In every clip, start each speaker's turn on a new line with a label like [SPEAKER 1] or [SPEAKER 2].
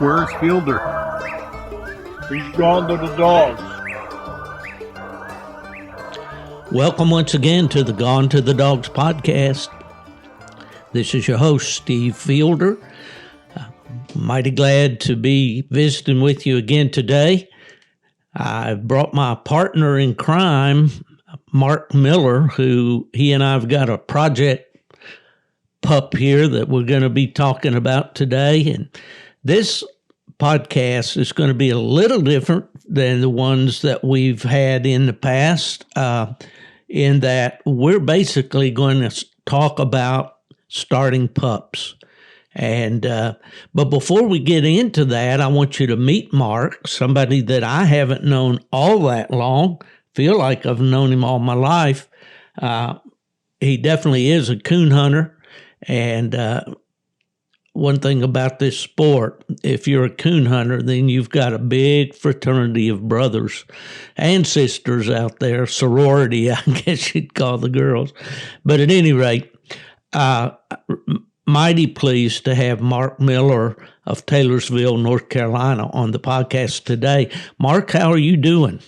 [SPEAKER 1] Where's Fielder? He's gone to the dogs.
[SPEAKER 2] Welcome once again to the Gone to the Dogs podcast. This is your host, Steve Fielder. Mighty glad to be visiting with you again today. I've brought my partner in crime, Mark Miller, who he and I have got a project pup here that we're going to be talking about today. And this podcast is going to be a little different than the ones that we've had in the past, in that we're basically going to talk about starting pups. And but before we get into that, I want you to meet Mark, somebody that I haven't known all that long. Feel like I've known him all my life. He definitely is a coon hunter. And one thing about this sport, if you're a coon hunter, then you've got a big fraternity of brothers and sisters out there, sorority, I guess you'd call the girls. But at any rate, mighty pleased to have Mark Miller of Taylorsville, North Carolina, on the podcast today. Mark, how are you doing?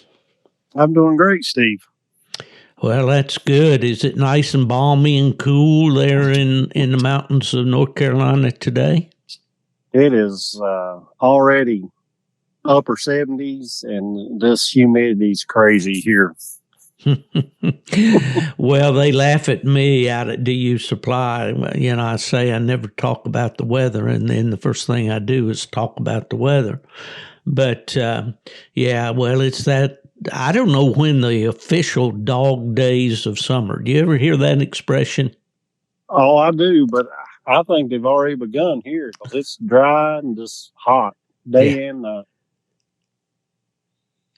[SPEAKER 3] I'm doing great, Steve.
[SPEAKER 2] Well, that's good. Is it nice and balmy and cool there in the mountains of North Carolina today?
[SPEAKER 3] It is already upper 70s, and this humidity's crazy here.
[SPEAKER 2] Well, they laugh at me out at DU Supply. You know, I say I never talk about the weather, and then the first thing I do is talk about the weather. But, yeah, well, it's that. I don't know when the official dog days of summer. Do you ever hear that expression?
[SPEAKER 3] Oh, I do, but I think they've already begun here because it's dry and just hot day and night.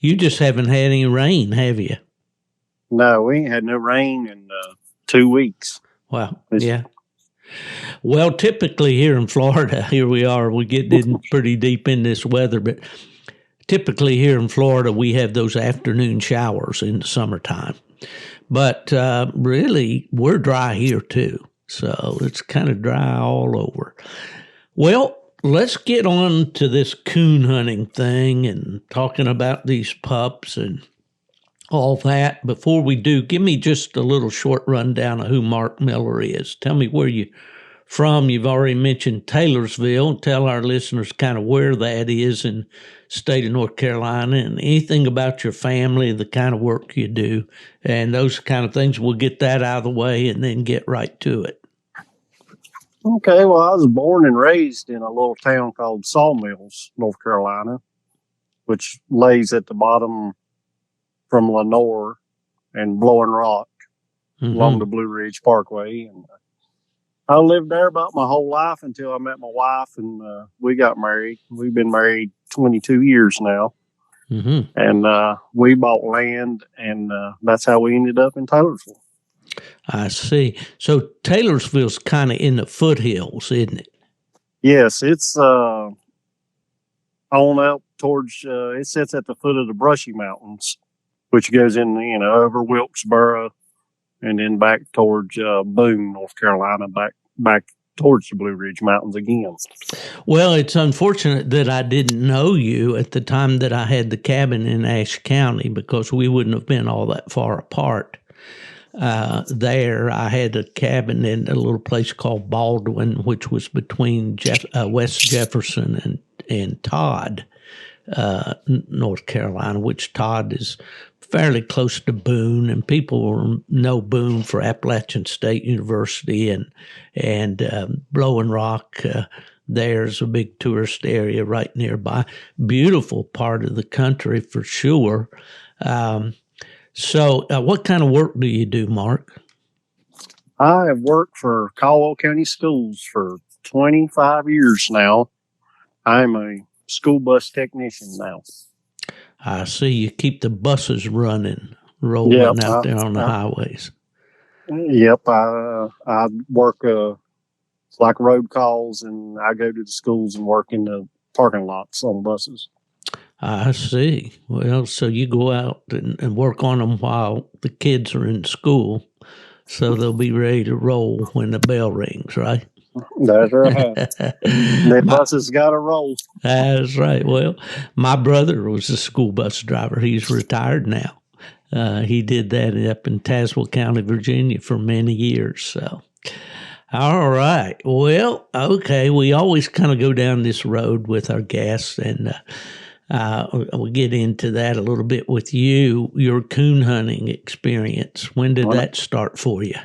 [SPEAKER 2] You just haven't had any rain, have you?
[SPEAKER 3] No, we ain't had no rain in 2 weeks.
[SPEAKER 2] Wow. Yeah. Well, typically here in Florida, here we are, we get in pretty deep in this weather, but typically here in Florida, we have those afternoon showers in the summertime. But really, we're dry here too. So it's kind of dry all over. Well, let's get on to this coon hunting thing and talking about these pups and all that. Before we do, give me just a little short rundown of who Mark Miller is. Tell me where you're from. You've already mentioned Taylorsville. Tell our listeners kind of where that is in state of North Carolina and anything about your family, the kind of work you do, and those kind of things. We'll get that out of the way and then get right to it.
[SPEAKER 3] Okay, well, I was born and raised in a little town called Sawmills, North Carolina, which lays at the bottom from Lenore and Blowing Rock along the Blue Ridge Parkway. And I lived there about my whole life until I met my wife, and we got married. We've been married 22 years now. And we bought land, and that's how we ended up in Taylorsville.
[SPEAKER 2] I see. So Taylorsville's kind of in the foothills, isn't it?
[SPEAKER 3] Yes, it's on up towards, it sits at the foot of the Brushy Mountains, which goes in, over Wilkesboro and then back towards Boone, North Carolina, back towards the Blue Ridge Mountains again.
[SPEAKER 2] Well, it's unfortunate that I didn't know you at the time that I had the cabin in Ashe County, because we wouldn't have been all that far apart. There, I had a cabin in a little place called Baldwin, which was between West Jefferson and Todd, North Carolina, which Todd is fairly close to Boone, and people know Boone for Appalachian State University and Blowing Rock. There's a big tourist area right nearby. Beautiful part of the country for sure. So what kind of work do you do, Mark?
[SPEAKER 3] I have worked for Caldwell County Schools for 25 years now. I'm a school bus technician now.
[SPEAKER 2] I see. You keep the buses rolling out there on the highways.
[SPEAKER 3] Yep. I work like road calls, and I go to the schools and work in the parking lots on buses.
[SPEAKER 2] I see. Well, so you go out and work on them while the kids are in school, so they'll be ready to roll when the bell rings, right?
[SPEAKER 3] That's right. That bus has got to roll.
[SPEAKER 2] That's right. Well, my brother was a school bus driver. He's retired now. He did that up in Tazewell County, Virginia for many years. So, all right. Well, okay. We always kind of go down this road with our guests, and we'll get into that a little bit with you. Your coon hunting experience. When did that start for you?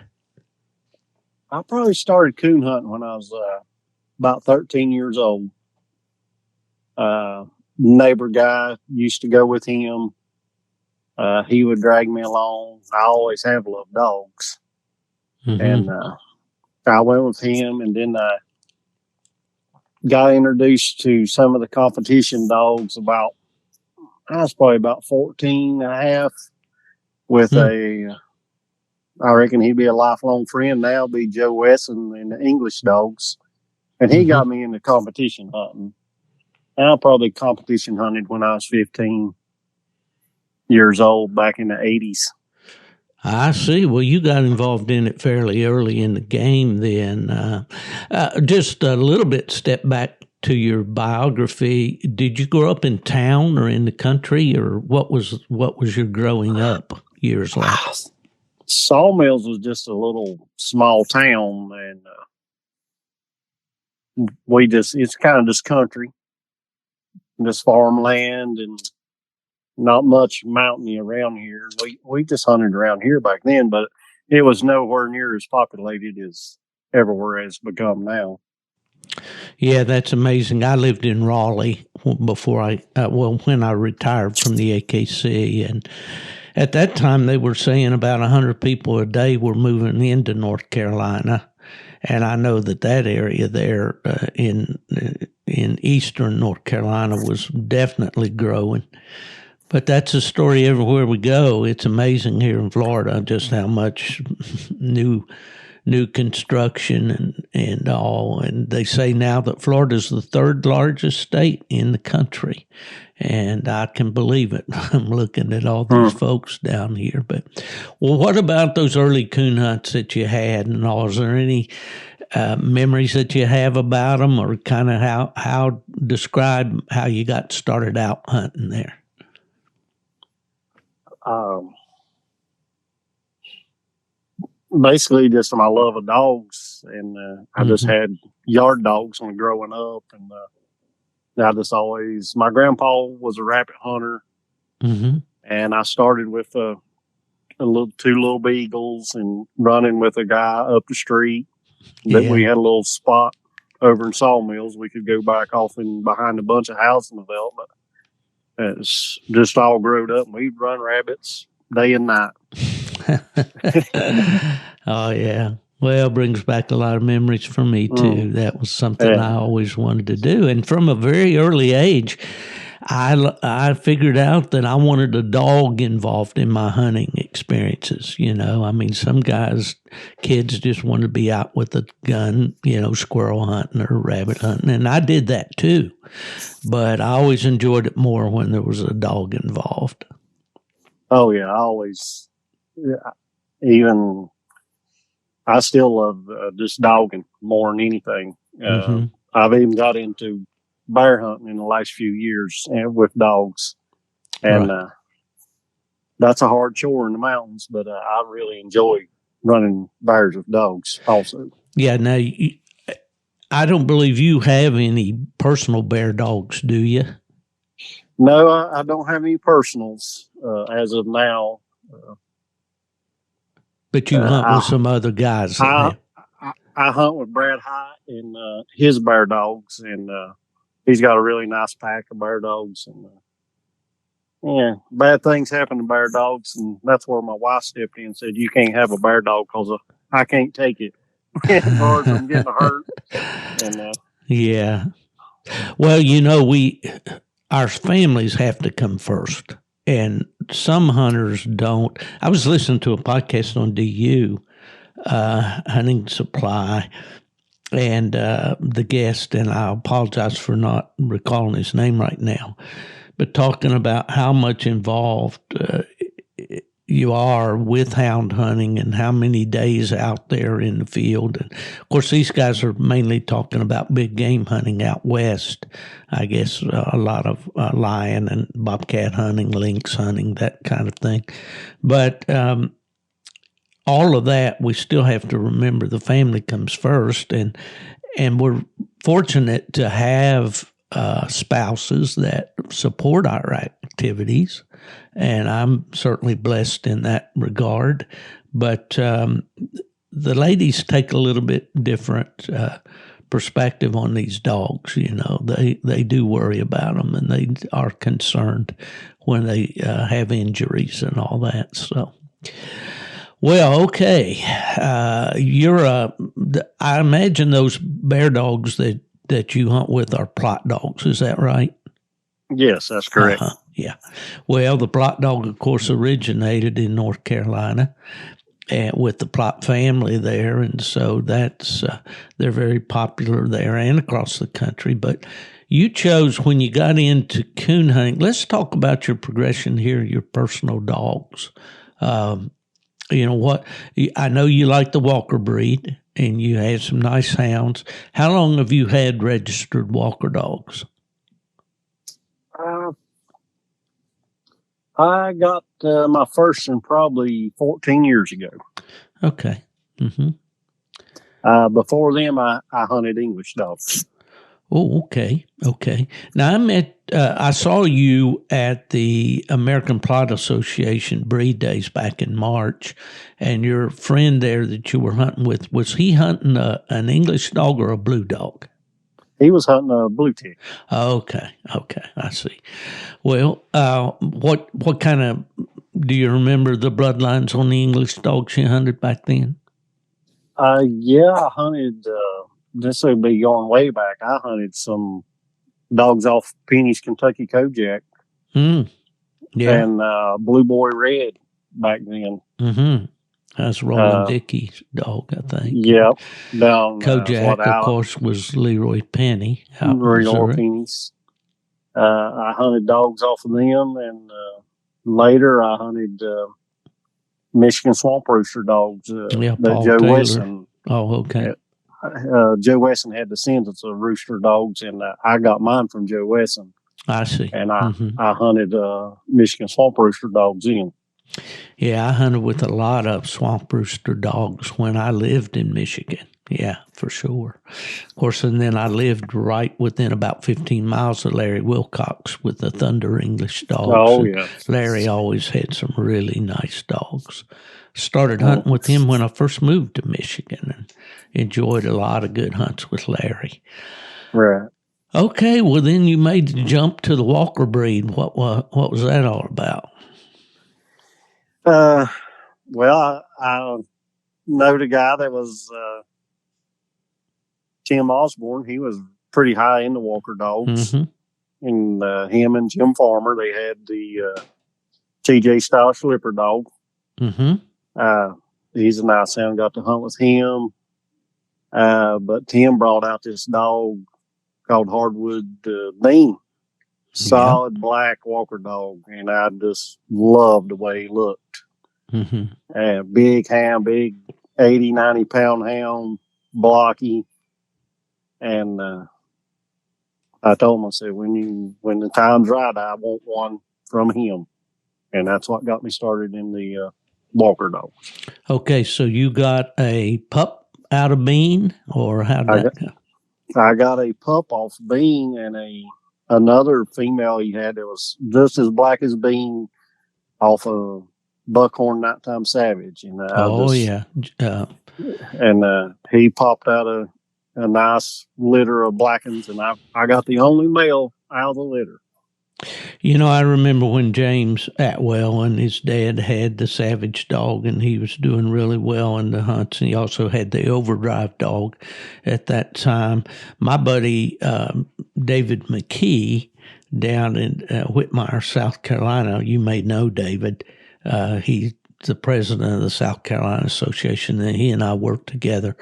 [SPEAKER 3] I probably started coon hunting when I was about 13 years old. Neighbor guy used to go with him. He would drag me along. I always have loved dogs.
[SPEAKER 2] Mm-hmm.
[SPEAKER 3] And I went with him, and then I got introduced to some of the competition dogs I was probably about 14 and a half with I reckon he'd be a lifelong friend now, be Joe Wesson and the English dogs. And he got me into competition hunting. And I probably competition hunted when I was 15 years old back in the 80s.
[SPEAKER 2] I see. Well, you got involved in it fairly early in the game then. Just a little bit step back to your biography. Did you grow up in town or in the country, or what was your growing up years like?
[SPEAKER 3] Sawmills was just a little small town, and it's kind of just country, just farmland, and not much mountainy around here. We just hunted around here back then, but it was nowhere near as populated as everywhere it's become now.
[SPEAKER 2] Yeah, that's amazing. I lived in Raleigh before when I retired from the AKC, and at that time they were saying about 100 people a day were moving into North Carolina, and I know that area there in eastern North Carolina was definitely growing. But that's a story everywhere we go. It's amazing here in Florida just how much new construction and all. And they say now that Florida is the third largest state in the country. And I can believe it. I'm looking at all these folks down here. But, well, what about those early coon hunts that you had and all? Is there any memories that you have about them, or kind of how describe how you got started out hunting there?
[SPEAKER 3] Basically just my love of dogs, and I just had yard dogs when growing up, and I just always, my grandpa was a rabbit hunter, and I started with two little beagles and running with a guy up the street. That we had a little spot over in Sawmills. We could go back off in behind a bunch of housing development. It's just all growed up, and we'd run rabbits day and night.
[SPEAKER 2] Oh, yeah. Well, it brings back a lot of memories for me, too. That was something I always wanted to do. And from a very early age, I figured out that I wanted a dog involved in my hunting experiences. You know, I mean, some kids just want to be out with a gun, squirrel hunting or rabbit hunting. And I did that, too. But I always enjoyed it more when there was a dog involved.
[SPEAKER 3] Oh, yeah. I always... I still love just dogging more than anything. I've even got into bear hunting in the last few years with dogs, and that's a hard chore in the mountains, but I really enjoy running bears with dogs also. Yeah.
[SPEAKER 2] Now, I don't believe you have any personal bear dogs, do you?
[SPEAKER 3] No, I don't have any personals as of now.
[SPEAKER 2] But you hunt with some other guys.
[SPEAKER 3] I hunt with Brad Hite and his bear dogs, and he's got a really nice pack of bear dogs. And bad things happen to bear dogs, and that's where my wife stepped in and said, "You can't have a bear dog because I can't take it as far as I'm getting hurt." And
[SPEAKER 2] yeah, well, our families have to come first. And some hunters don't. I was listening to a podcast on DU, Hunting Supply, and the guest, and I apologize for not recalling his name right now, but talking about how much involved, you are with hound hunting and how many days out there in the field. And of course, these guys are mainly talking about big game hunting out west. I guess a lot of lion and bobcat hunting, lynx hunting, that kind of thing. But all of that, we still have to remember the family comes first, and we're fortunate to have spouses that support our activities, and I'm certainly blessed in that regard. But the ladies take a little bit different perspective on these dogs. You know, they do worry about them, and they are concerned when they have injuries and all that. So. Well, okay. I imagine those bear dogs that you hunt with are Plott dogs. Is that right?
[SPEAKER 3] Yes, that's correct.
[SPEAKER 2] Yeah. Well, the Plott dog, of course, originated in North Carolina with the Plott family there, and so that's they're very popular there and across the country. But you chose when you got into coon hunting. Let's talk about your progression here, your personal dogs. You know what? I know you like the Walker breed, and you had some nice hounds. How long have you had registered Walker dogs?
[SPEAKER 3] I got my first one probably 14 years ago.
[SPEAKER 2] Okay. Mm-hmm.
[SPEAKER 3] Before them, I hunted English dogs.
[SPEAKER 2] Oh, okay. Okay. Now, I saw you at the American Plott Association Breed Days back in March, and your friend there that you were hunting with, was he hunting an English dog or a blue dog?
[SPEAKER 3] He was hunting a blue tick.
[SPEAKER 2] Okay. I see. Well, what kind of, do you remember the bloodlines on the English dogs you hunted back then?
[SPEAKER 3] Yeah, I hunted, this would be going way back. I hunted some dogs off Penny's Kentucky Kojak.
[SPEAKER 2] Yeah.
[SPEAKER 3] And Blue Boy Red back then.
[SPEAKER 2] Mm-hmm. That's Roland Dickey's dog, I think.
[SPEAKER 3] Yep. Down
[SPEAKER 2] Kojak, of course, was Leroy Penny.
[SPEAKER 3] Leroy Penny's. I hunted dogs off of them, and later I hunted Michigan Swamp Rooster dogs.
[SPEAKER 2] Paul
[SPEAKER 3] Joe
[SPEAKER 2] Taylor.
[SPEAKER 3] Wesson.
[SPEAKER 2] Oh, okay.
[SPEAKER 3] Joe Wesson had descendants of rooster dogs, and I got mine from Joe Wesson.
[SPEAKER 2] I see.
[SPEAKER 3] And I hunted Michigan Swamp Rooster dogs in.
[SPEAKER 2] Yeah, I hunted with a lot of swamp rooster dogs when I lived in Michigan. Yeah, for sure. Of course, and then I lived right within about 15 miles of Larry Wilcox with the Thunder English dogs.
[SPEAKER 3] Oh, yeah.
[SPEAKER 2] Larry always had some really nice dogs. Started hunting with him when I first moved to Michigan and enjoyed a lot of good hunts with Larry.
[SPEAKER 3] Right.
[SPEAKER 2] Okay, well, then you made the jump to the Walker breed. What was that all about?
[SPEAKER 3] Well, I know the guy that was Tim Osborne. He was pretty high into Walker dogs. Mm-hmm. And him and Jim Farmer, they had the TJ style slipper dog. Mm-hmm. He's a nice sound. Got to hunt with him. But Tim brought out this dog called Hardwood Bean. Solid black Walker dog, and I just loved the way he looked. Mm-hmm. Big hound, big 80, 90-pound hound, blocky. And I told him, I said, when the time's right, I want one from him. And that's what got me started in the Walker dogs. Okay,
[SPEAKER 2] so you got a pup out of Bean, or how did that go?
[SPEAKER 3] I got a pup off Bean and another female he had that was just as black as Bean off of Buckhorn Nighttime Savage. And he popped out a nice litter of blackens, and I got the only male out of the litter.
[SPEAKER 2] You know, I remember when James Atwell and his dad had the Savage dog, and he was doing really well in the hunts, and he also had the Overdrive dog at that time. My buddy David McKee down in Whitmire, South Carolina, you may know David. He the president of the South Carolina Association, and he and I worked together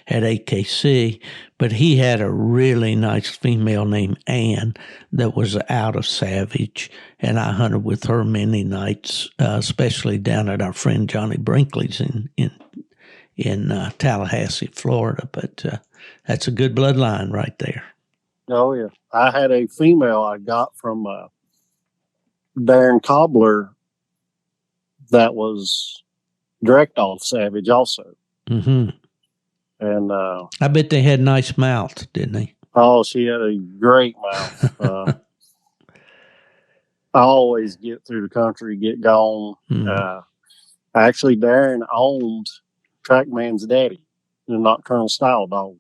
[SPEAKER 2] at AKC. But he had a really nice female named Ann that was out of Savage, and I hunted with her many nights, especially down at our friend Johnny Brinkley's in Tallahassee, Florida. But that's a good bloodline right there.
[SPEAKER 3] Oh, yeah. I had a female I got from Darren Cobbler that was direct off Savage also.
[SPEAKER 2] Mm-hmm.
[SPEAKER 3] And
[SPEAKER 2] I bet they had nice mouths, didn't they?
[SPEAKER 3] oh, she had a great mouth. I always get through the country, get gone.
[SPEAKER 2] Mm.
[SPEAKER 3] Actually, Darren owned Trackman's daddy, the nocturnal style dog.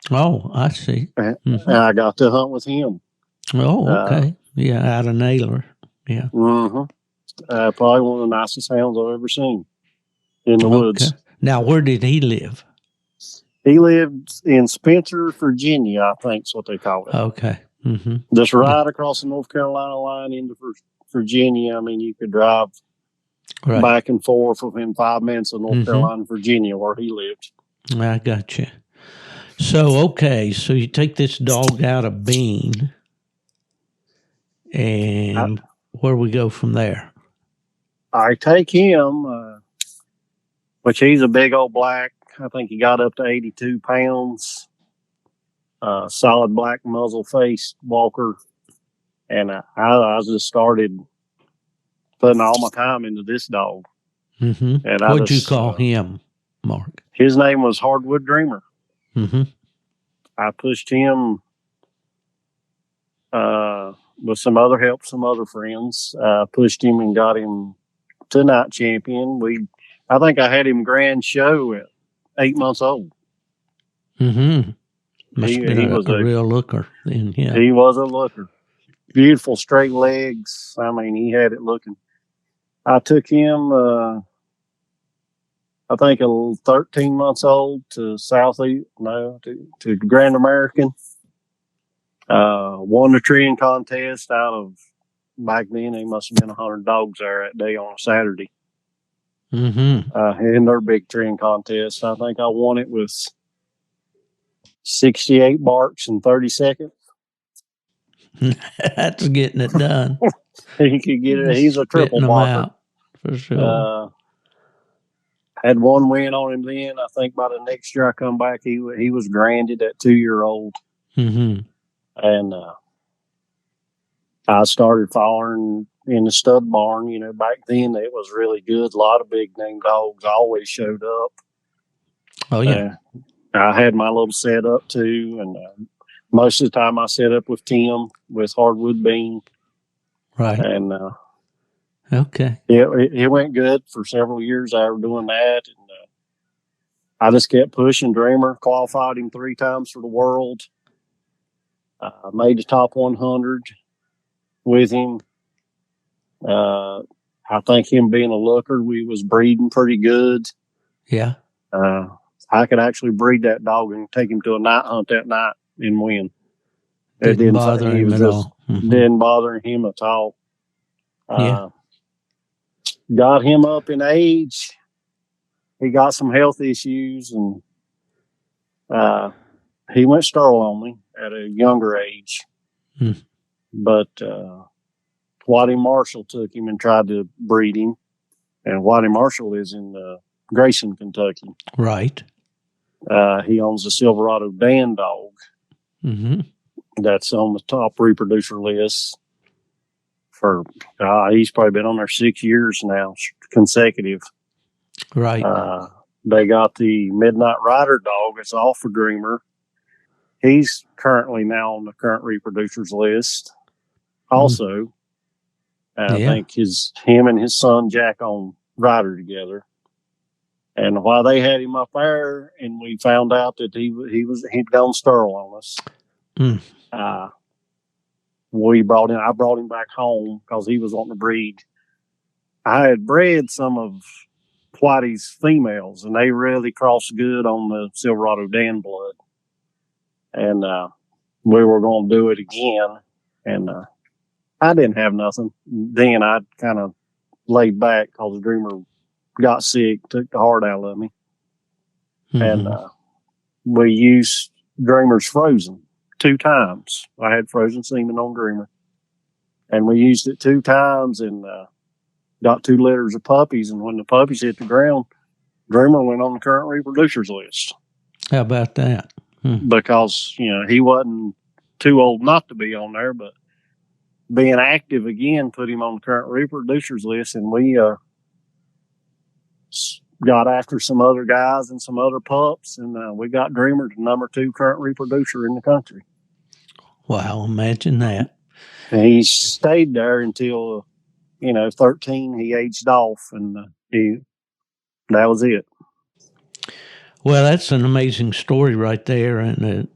[SPEAKER 2] Oh, I see.
[SPEAKER 3] And I got to hunt with him.
[SPEAKER 2] Oh, okay. Yeah, out of Naylor. Yeah.
[SPEAKER 3] Mm-hmm. Probably one of the nicest hounds I've ever seen in the woods.
[SPEAKER 2] Now, where did he live?
[SPEAKER 3] He lived in Spencer, Virginia, I think is what they call it.
[SPEAKER 2] Okay. Mm-hmm.
[SPEAKER 3] Just right across the North Carolina line into Virginia. I mean, you could drive back and forth within 5 minutes of North Carolina, Virginia, where he lived.
[SPEAKER 2] I got you. So you take this dog out of Bean, and where we go from there?
[SPEAKER 3] I take him, which he's a big old black. I think he got up to 82 pounds. Solid black muzzle face walker. And I just started putting all my time into this dog.
[SPEAKER 2] Mm-hmm. And what'd you call him, Mark?
[SPEAKER 3] His name was Hardwood Dreamer.
[SPEAKER 2] Mm-hmm.
[SPEAKER 3] I pushed him with some other help, some other friends. Pushed him and got him to Nite Champion. I think I had him grand show at 8 months old.
[SPEAKER 2] Mm-hmm. Must have been a real looker then, yeah.
[SPEAKER 3] He was a looker. Beautiful straight legs. I mean, he had it looking. I took him, I think, 13 months old to to Grand American. Won the treeing contest out of, back then, there must have been 100 dogs there that day on a Saturday.
[SPEAKER 2] Mm-hmm.
[SPEAKER 3] In their big treeing contest. I think I won it with 68 barks in 30 seconds.
[SPEAKER 2] That's getting it done.
[SPEAKER 3] He could get it. He's a triple barker.
[SPEAKER 2] For sure.
[SPEAKER 3] Had one win on him then. I think by the next year I come back, he was granted at 2-year-old.
[SPEAKER 2] Mm-hmm.
[SPEAKER 3] And I started following in the stud barn. You know, back then it was really good. A lot of big name dogs always showed up.
[SPEAKER 2] Oh, yeah.
[SPEAKER 3] I had my little setup too. And most of the time I set up with Tim with Hardwood Bean.
[SPEAKER 2] Right.
[SPEAKER 3] And
[SPEAKER 2] okay.
[SPEAKER 3] It went good for several years. I was doing that. And I just kept pushing Dreamer, qualified him 3 times for the world. Made the top 100 with him. I think him being a looker, we was breeding pretty good.
[SPEAKER 2] Yeah.
[SPEAKER 3] I could actually breed that dog and take him to a night hunt that night and win.
[SPEAKER 2] Didn't bother him at all.
[SPEAKER 3] Mm-hmm. Didn't bother him at all. Got him up in age. He got some health issues, and he went sterile on me at a younger age. But Whitey Marshall took him and tried to breed him. And Whitey Marshall is in Grayson, Kentucky.
[SPEAKER 2] Right.
[SPEAKER 3] He owns a Silverado Dan dog.
[SPEAKER 2] Mm-hmm.
[SPEAKER 3] That's on the top reproducer list for, he's probably been on there 6 years now, consecutive.
[SPEAKER 2] Right.
[SPEAKER 3] They got the Midnight Rider dog. It's off for Dreamer. He's currently now on the current reproducers list. Also, I think him and his son Jack on Rider together. And while they had him up there, and we found out that he'd gone sterile on us, I brought him back home because he was wanting to breed. I had bred some of Whitey's females, and they really crossed good on the Silverado Dan blood. And we were going to do it again, and I didn't have nothing. Then I kind of laid back because the Dreamer got sick, took the heart out of me.
[SPEAKER 2] Mm-hmm.
[SPEAKER 3] And we used Dreamer's frozen 2 times. I had frozen semen on Dreamer. And we used it 2 times and got 2 litters of puppies. And when the puppies hit the ground, Dreamer went on the current reproducers list.
[SPEAKER 2] How about that?
[SPEAKER 3] Because, he wasn't too old not to be on there, but being active again put him on the current reproducers list. And we got after some other guys and some other pups, and we got Dreamer the number 2 current reproducer in the country.
[SPEAKER 2] Wow, imagine that.
[SPEAKER 3] And he stayed there until, 13. He aged off, and that was it.
[SPEAKER 2] Well, that's an amazing story right there, and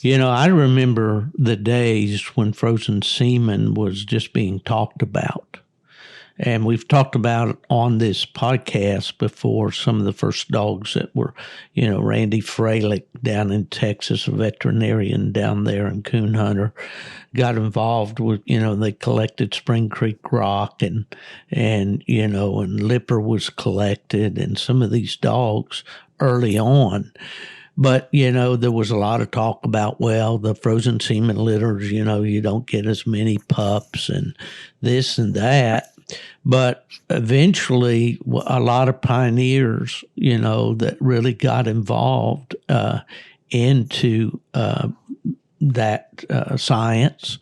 [SPEAKER 2] I remember the days when frozen semen was just being talked about. And we've talked about on this podcast before some of the first dogs that were, Randy Fralick down in Texas, a veterinarian down there and coon hunter, got involved with, they collected Spring Creek Rock and Lipper was collected and some of these dogs early on. But, there was a lot of talk about, the frozen semen litters, you don't get as many pups and this and that. But eventually, a lot of pioneers, that really got involved into that science.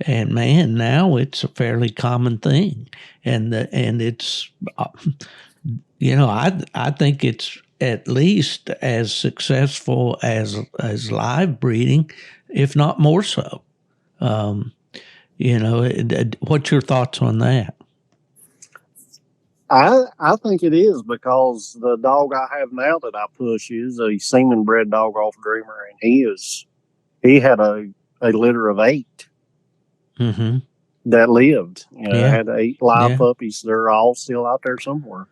[SPEAKER 2] And man, now it's a fairly common thing. And it's, I think it's at least as successful as live breeding, if not more so. What's your thoughts on that?
[SPEAKER 3] I think it is, because the dog I have now that I push is a semen bred dog off Dreamer, and he had a litter of 8 that lived. Had 8 live puppies. They're all still out there somewhere.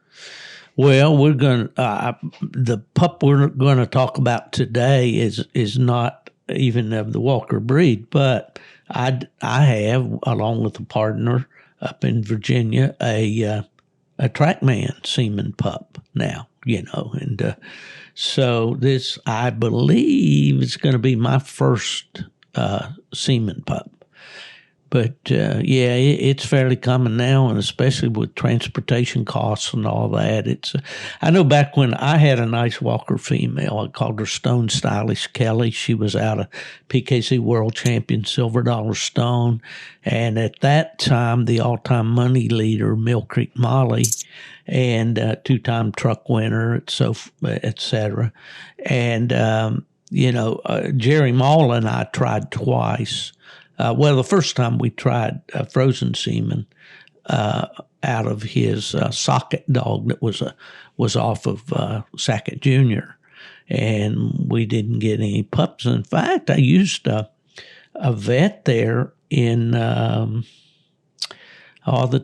[SPEAKER 2] Well, we're going to the pup we're going to talk about today is not even of the Walker breed, but I have, along with a partner up in Virginia, a TrackMan semen pup now, and so this, I believe, is going to be my first semen pup. But it's fairly common now, and especially with transportation costs and all that. I know back when I had a nice Walker female, I called her Stone Stylish Kelly. She was out of PKC World Champion Silver Dollar Stone, and at that time, the all-time money leader, Mill Creek Molly, and 2-time truck winner, et cetera. And Jerry Mall and I tried twice. The first time we tried frozen semen out of his socket dog that was off of Sackett Jr., and we didn't get any pups. In fact, I used a vet there in the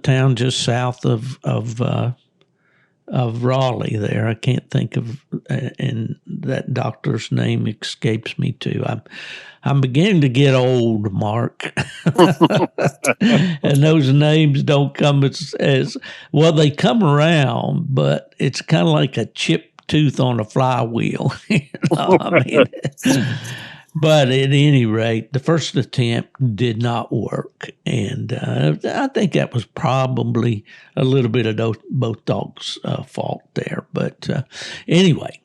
[SPEAKER 2] town just south of Raleigh there. I can't think of, and that doctor's name escapes me too. I'm beginning to get old, Mark. And those names don't come as well, they come around, but it's kind of like a chipped tooth on a flywheel. But at any rate, the first attempt did not work. And I think that was probably a little bit of both dogs' fault there. But anyway,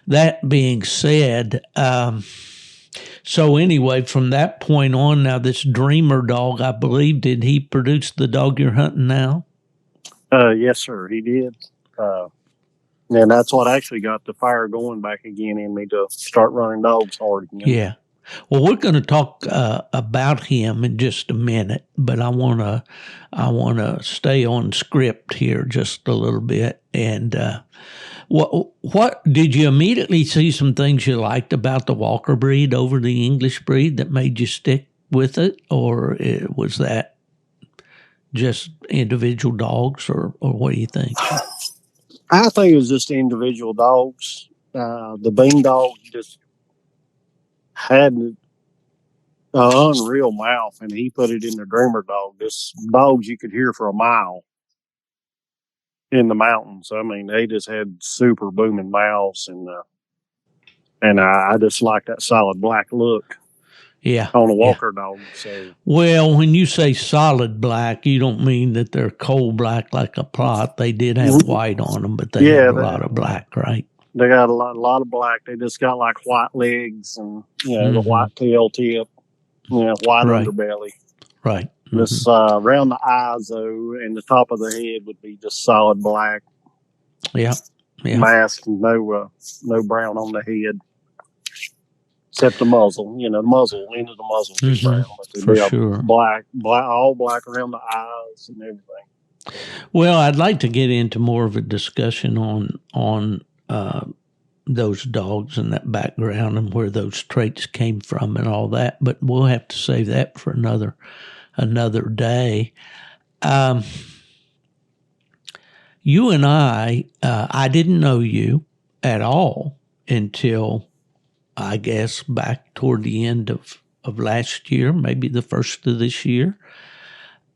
[SPEAKER 2] that being said, from that point on, now this Dreamer dog, I believe, did he produce the dog you're hunting now?
[SPEAKER 3] Yes, sir, he did. And that's what actually got the fire going back again in me to start running dogs hard again.
[SPEAKER 2] Yeah. Well, we're going to talk about him in just a minute, but I want to stay on script here just a little bit. And what did you immediately see some things you liked about the Walker breed over the English breed that made you stick with it, or was that just individual dogs, or what do you think?
[SPEAKER 3] I think it was just individual dogs. The Bean dog just had an unreal mouth, and he put it in the Dreamer dog. This dogs you could hear for a mile. in the mountains. I mean, they just had super booming mouths, and I just like that solid black look
[SPEAKER 2] Yeah.
[SPEAKER 3] on a walker dog. So,
[SPEAKER 2] well, when you say solid black, you don't mean that they're coal black like a Plott. They did have white on them, but they have a lot of black, right?
[SPEAKER 3] They got a lot of black. They just got like white legs and the white tail tip, white
[SPEAKER 2] right.
[SPEAKER 3] underbelly.
[SPEAKER 2] Right.
[SPEAKER 3] This around the eyes though, and the top of the head would be just solid black.
[SPEAKER 2] Yeah.
[SPEAKER 3] Mask, no brown on the head, except the muzzle. The muzzle, end of the muzzle is brown, but
[SPEAKER 2] for sure,
[SPEAKER 3] black, all black around the eyes and everything.
[SPEAKER 2] Well, I'd like to get into more of a discussion on those dogs and that background and where those traits came from and all that, but we'll have to save that for another day. You and I didn't know you at all until, I guess, back toward the end of last year, maybe the first of this year.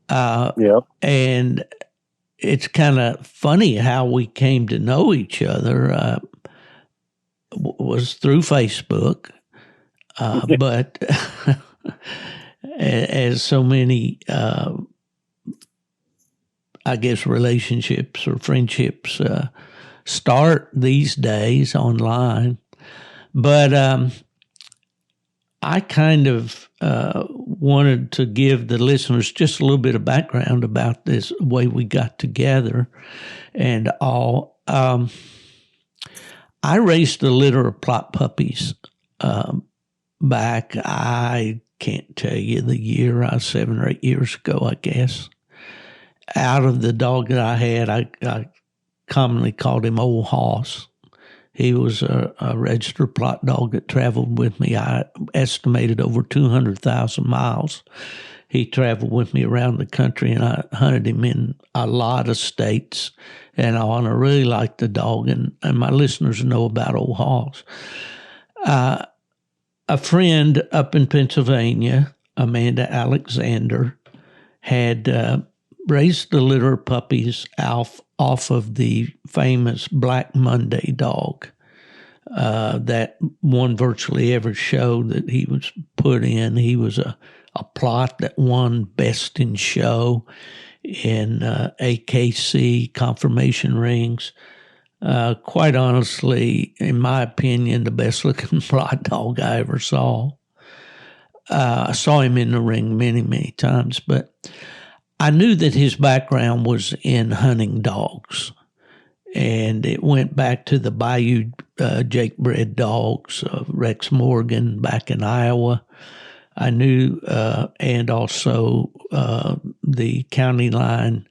[SPEAKER 2] And it's kind of funny how we came to know each other was through Facebook, but as so many, I guess, relationships or friendships start these days online. But I kind of wanted to give the listeners just a little bit of background about this way we got together and all. I raised a litter of Plott puppies back, I can't tell you the year, 7 or 8 years ago, I guess. Out of the dog that I had, I commonly called him Old Hoss. He was a registered Plott dog that traveled with me. I estimated over 200,000 miles. He traveled with me around the country, and I hunted him in a lot of states and all. And I really liked the dog, and my listeners know about Old Hoss. A friend up in Pennsylvania, Amanda Alexander, had raised a litter of puppies off of the famous Black Monday dog that won virtually every show that he was put in. He was a Plott that won Best in Show in AKC confirmation rings. Quite honestly, in my opinion, the best looking Plott dog I ever saw. I saw him in the ring many, many times, but I knew that his background was in hunting dogs, and it went back to the Bayou Jake bred dogs of Rex Morgan back in Iowa. I knew, and also the county line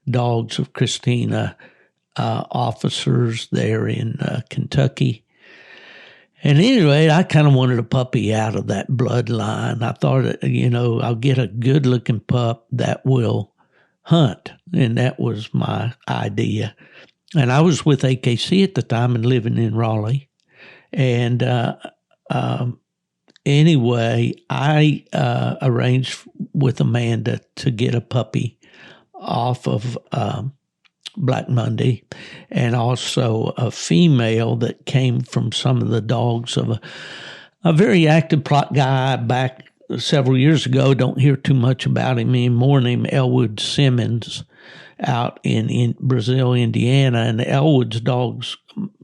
[SPEAKER 2] dogs of Christina officers there in Kentucky. And anyway, I kind of wanted a puppy out of that bloodline. I thought, I'll get a good-looking pup that will hunt, and that was my idea. And I was with AKC at the time and living in Raleigh. And anyway, I arranged with Amanda to get a puppy off of Black Monday, and also a female that came from some of the dogs of a very active Plott guy back several years ago. Don't hear too much about him anymore, named Elwood Simmons out in Brazil, Indiana. And Elwood's dogs,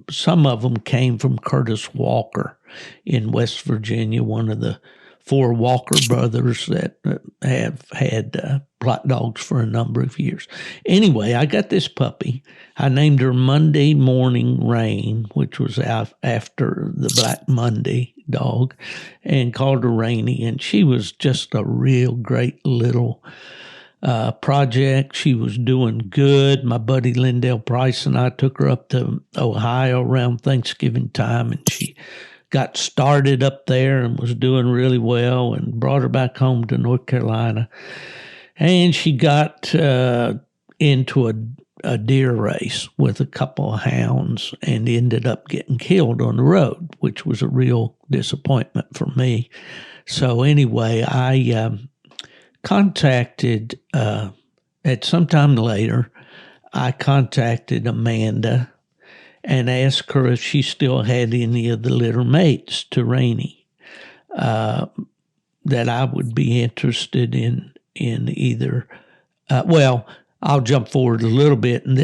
[SPEAKER 2] some of them came from Curtis Walker in West Virginia, one of the 4 Walker brothers that have had Plott dogs for a number of years. Anyway, I got this puppy. I named her Monday Morning Rain, which was after the Black Monday dog, and called her Rainy. And she was just a real great little project. She was doing good. My buddy Lindell Price and I took her up to Ohio around Thanksgiving time, and she got started up there and was doing really well, and brought her back home to North Carolina. And she got into a deer race with a couple of hounds and ended up getting killed on the road, which was a real disappointment for me. So anyway, I contacted at some time later I contacted Amanda and asked her if she still had any of the litter mates to Rainey that I would be interested in either. Well, I'll jump forward a little bit, and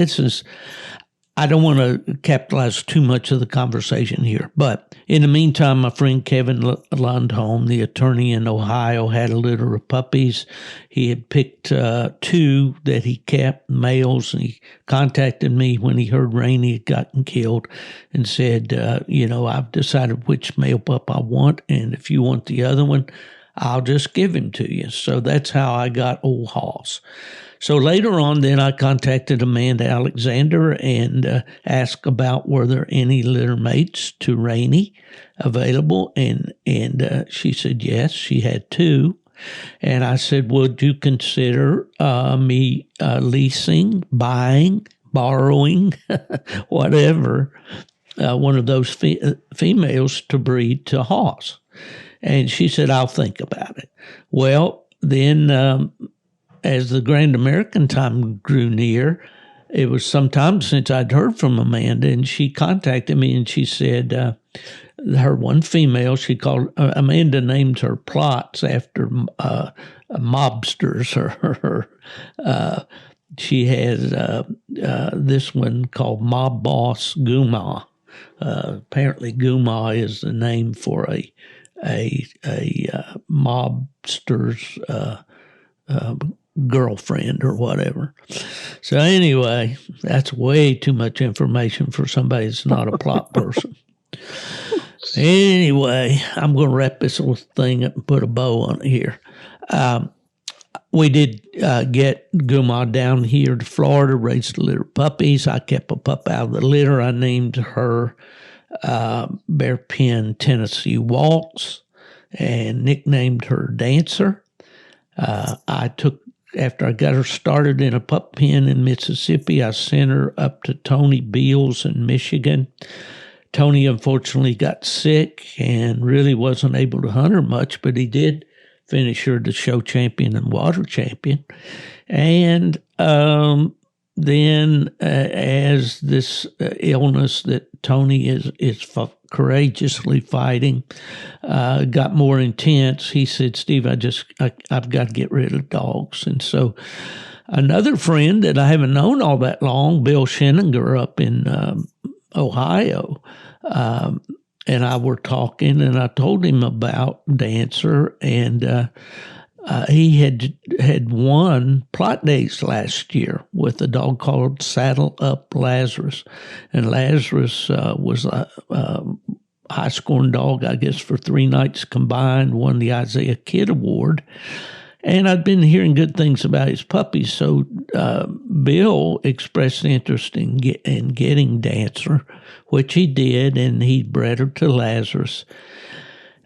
[SPEAKER 2] I don't want to capitalize too much of the conversation here, but in the meantime, my friend Kevin Lundholm, the attorney in Ohio, had a litter of puppies. He had picked 2 that he kept, males, and he contacted me when he heard Rainey had gotten killed and said, I've decided which male pup I want, and if you want the other one, I'll just give him to you. So that's how I got Old Hoss. So later on, then I contacted Amanda Alexander and asked about were there any litter mates to Rainey available, and she said yes, she had 2. And I said, would you consider me leasing, buying, borrowing, whatever, one of those females to breed to Hoss? And she said, I'll think about it. Well, then as the Grand American time grew near, it was some time since I'd heard from Amanda, and she contacted me and she said her one female, she called, Amanda named her Plotts after mobsters. She has this one called Mob Boss Guma. Apparently Guma is the name for a mobster's girlfriend or whatever. So anyway, that's way too much information for somebody that's not a Plott person. Anyway, I'm going to wrap this little thing up and put a bow on it here. We did get Guma down here to Florida, raised a litter of puppies. I kept a pup out of the litter. I named her Bear Pen Tennessee Waltz and nicknamed her Dancer. After I got her started in a pup pen in Mississippi, I sent her up to Tony Beals in Michigan. Tony unfortunately got sick and really wasn't able to hunt her much, but he did finish her the show champion and water champion. And then as this illness that Tony is courageously fighting got more intense, he said, Steve, I've got to get rid of dogs. And so another friend that I haven't known all that long, Bill Scheninger up in Ohio, and I were talking, and I told him about Dancer, and he had won Plott Days last year with a dog called Saddle Up Lazarus. And Lazarus was a high-scoring dog, I guess, for 3 nights combined, won the Isaiah Kidd Award. And I'd been hearing good things about his puppies, so Bill expressed interest in getting Dancer, which he did, and he bred her to Lazarus.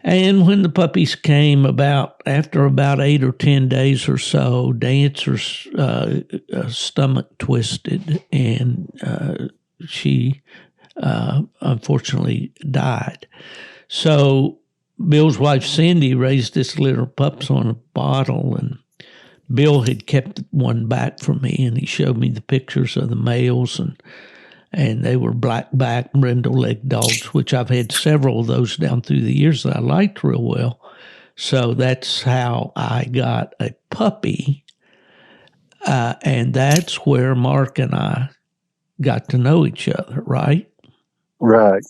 [SPEAKER 2] And when the puppies came after about 8 or 10 days or so, Dancer's stomach twisted, and she unfortunately died. So Bill's wife Cindy raised this litter of pups on a bottle, and Bill had kept one back from me, and he showed me the pictures of the males, and they were black-back, brindle-legged dogs, which I've had several of those down through the years that I liked real well. So that's how I got a puppy, and that's where Mark and I got to know each other, right?
[SPEAKER 3] Right.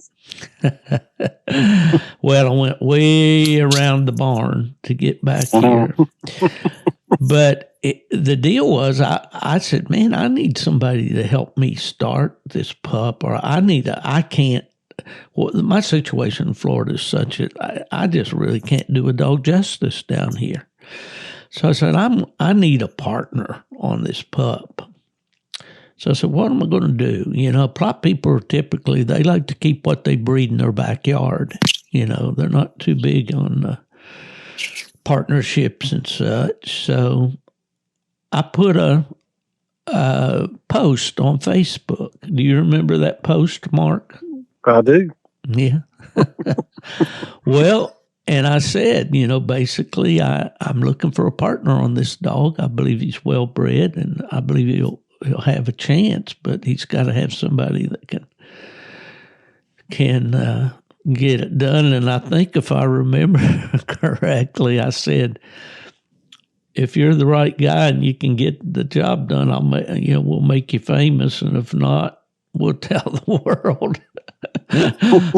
[SPEAKER 2] Well, I went way around the barn to get back here. But the deal was, I said, man, I need somebody to help me start this pup, or I can't. Well, my situation in Florida is such that I just really can't do a dog justice down here. So I said, I need a partner on this pup. So I said, what am I going to do? Plott people are typically, they like to keep what they breed in their backyard. They're not too big on partnerships and such. So I put a post on Facebook. Do you remember that post, Mark?
[SPEAKER 3] I do.
[SPEAKER 2] Yeah. Well, and I said, basically I'm looking for a partner on this dog. I believe he's well-bred, and I believe he'll have a chance, but he's got to have somebody that can get it done. And I think if I remember correctly, I said, if you're the right guy and you can get the job done, we'll make you famous. And if not, we'll tell the world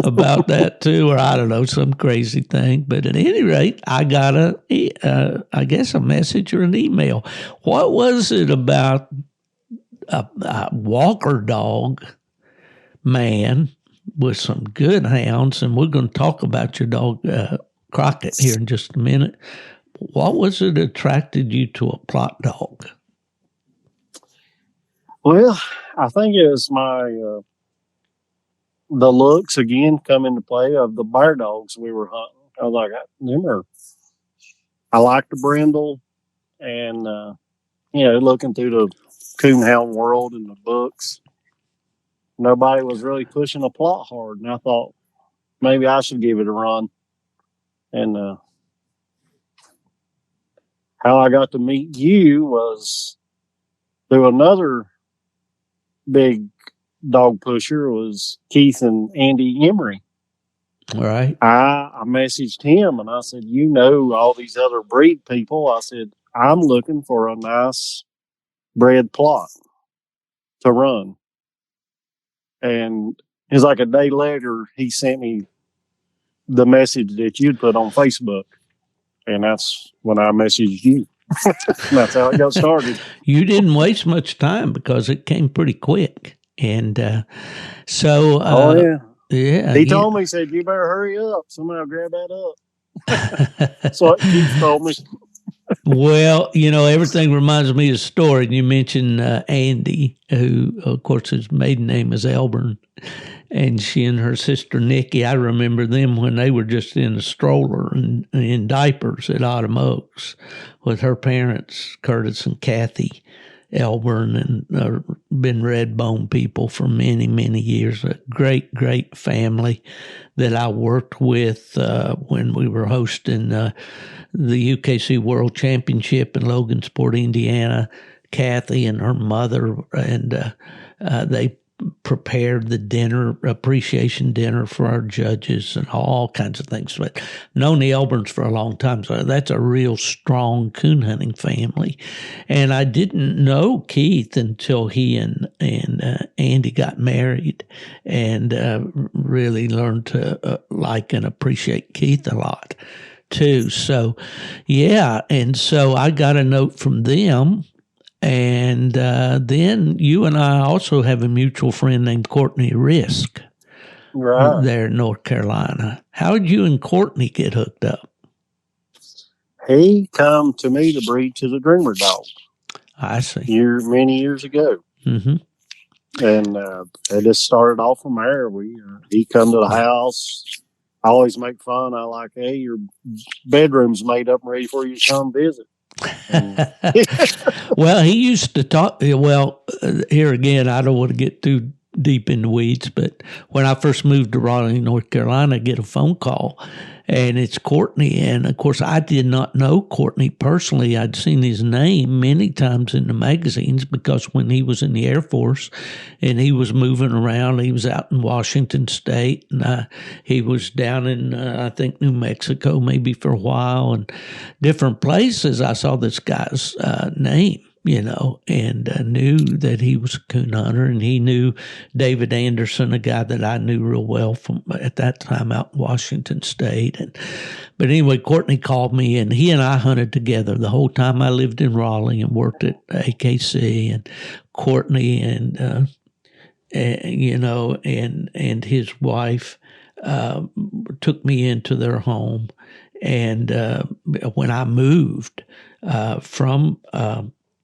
[SPEAKER 2] about that too, or I don't know, some crazy thing. But at any rate, I got I guess a message or an email. What was it about a Walker dog man with some good hounds? And we're going to talk about your dog, Crockett, here in just a minute. What was it attracted you to a Plott dog?
[SPEAKER 3] Well, I think it was the looks again come into play of the bear dogs we were hunting. I was like, I like the brindle, and looking through the coonhound world and the books, nobody was really pushing a Plott hard, and I thought maybe I should give it a run. And how I got to meet you was through another big dog pusher, was Keith and Andy Emery.
[SPEAKER 2] All right.
[SPEAKER 3] I messaged him and I said, all these other breed people. I said, I'm looking for a nice bred Plott to run. And it's like a day later, he sent me the message that you'd put on Facebook. And that's when I messaged you. That's how it got started.
[SPEAKER 2] You didn't waste much time because it came pretty quick. And so... Yeah.
[SPEAKER 3] He told me, he said, you better hurry up. Somebody will grab that up. So Keith told me.
[SPEAKER 2] Well, everything reminds me of a story. And you mentioned Andy, who, of course, his maiden name is Elburn. And she and her sister Nikki, I remember them when they were just in a stroller and in diapers at Autumn Oaks with her parents, Curtis and Kathy Elburn, and been Redbone people for many, many years. A great, great family that I worked with when we were hosting the UKC World Championship in Logansport, Indiana. Kathy and her mother, and they prepared the dinner, appreciation dinner for our judges and all kinds of things. But known the Elburns for a long time, so that's a real strong coon hunting family. And I didn't know Keith until he and Andy got married, and really learned to like and appreciate Keith a lot too. So, yeah, and so I got a note from them. And then you and I also have a mutual friend named Courtney Risk,
[SPEAKER 3] right
[SPEAKER 2] there in North Carolina. How did you and Courtney get hooked up?
[SPEAKER 3] He come to me to breed to the Dreamer dog.
[SPEAKER 2] I see.
[SPEAKER 3] Many years ago.
[SPEAKER 2] Mm-hmm.
[SPEAKER 3] And it just started off from there. He come to the house. I always make fun. I like, hey, your bedroom's made up and ready for you to come visit.
[SPEAKER 2] Well, he used to talk. Well, here again, I don't want to get too deep in the weeds, but when I first moved to Raleigh, North Carolina, I get a phone call, and it's Courtney. And of course, I did not know Courtney personally. I'd seen his name many times in the magazines because when he was in the Air Force and he was moving around, he was out in Washington State, and he was down in, I think, New Mexico maybe for a while, and different places. I saw this guy's name, and knew that he was a coon hunter, and he knew David Anderson, a guy that I knew real well from at that time out in Washington State. But anyway, Courtney called me, and he and I hunted together the whole time I lived in Raleigh and worked at AKC. And Courtney and his wife took me into their home, and when I moved from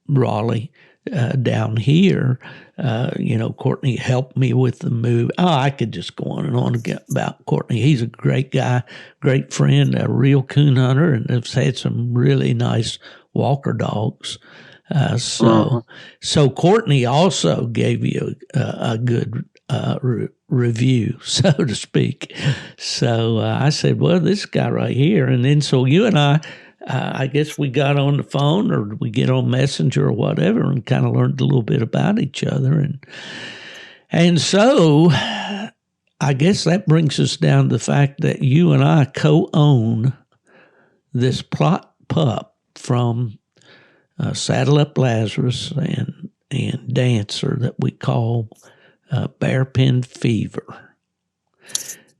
[SPEAKER 2] Raleigh down here, Courtney helped me with the move. Oh, I could just go on and on about Courtney. He's a great guy, great friend, a real coon hunter, and has had some really nice Walker dogs. So Courtney also gave you a good review, so to speak. So I said, well, this guy right here. And then so you and I I guess we got on the phone or we get on Messenger or whatever and kind of learned a little bit about each other. And so I guess that brings us down to the fact that you and I co-own this Plott pup from Saddle Up Lazarus and Dancer that we call Bearpin Fever.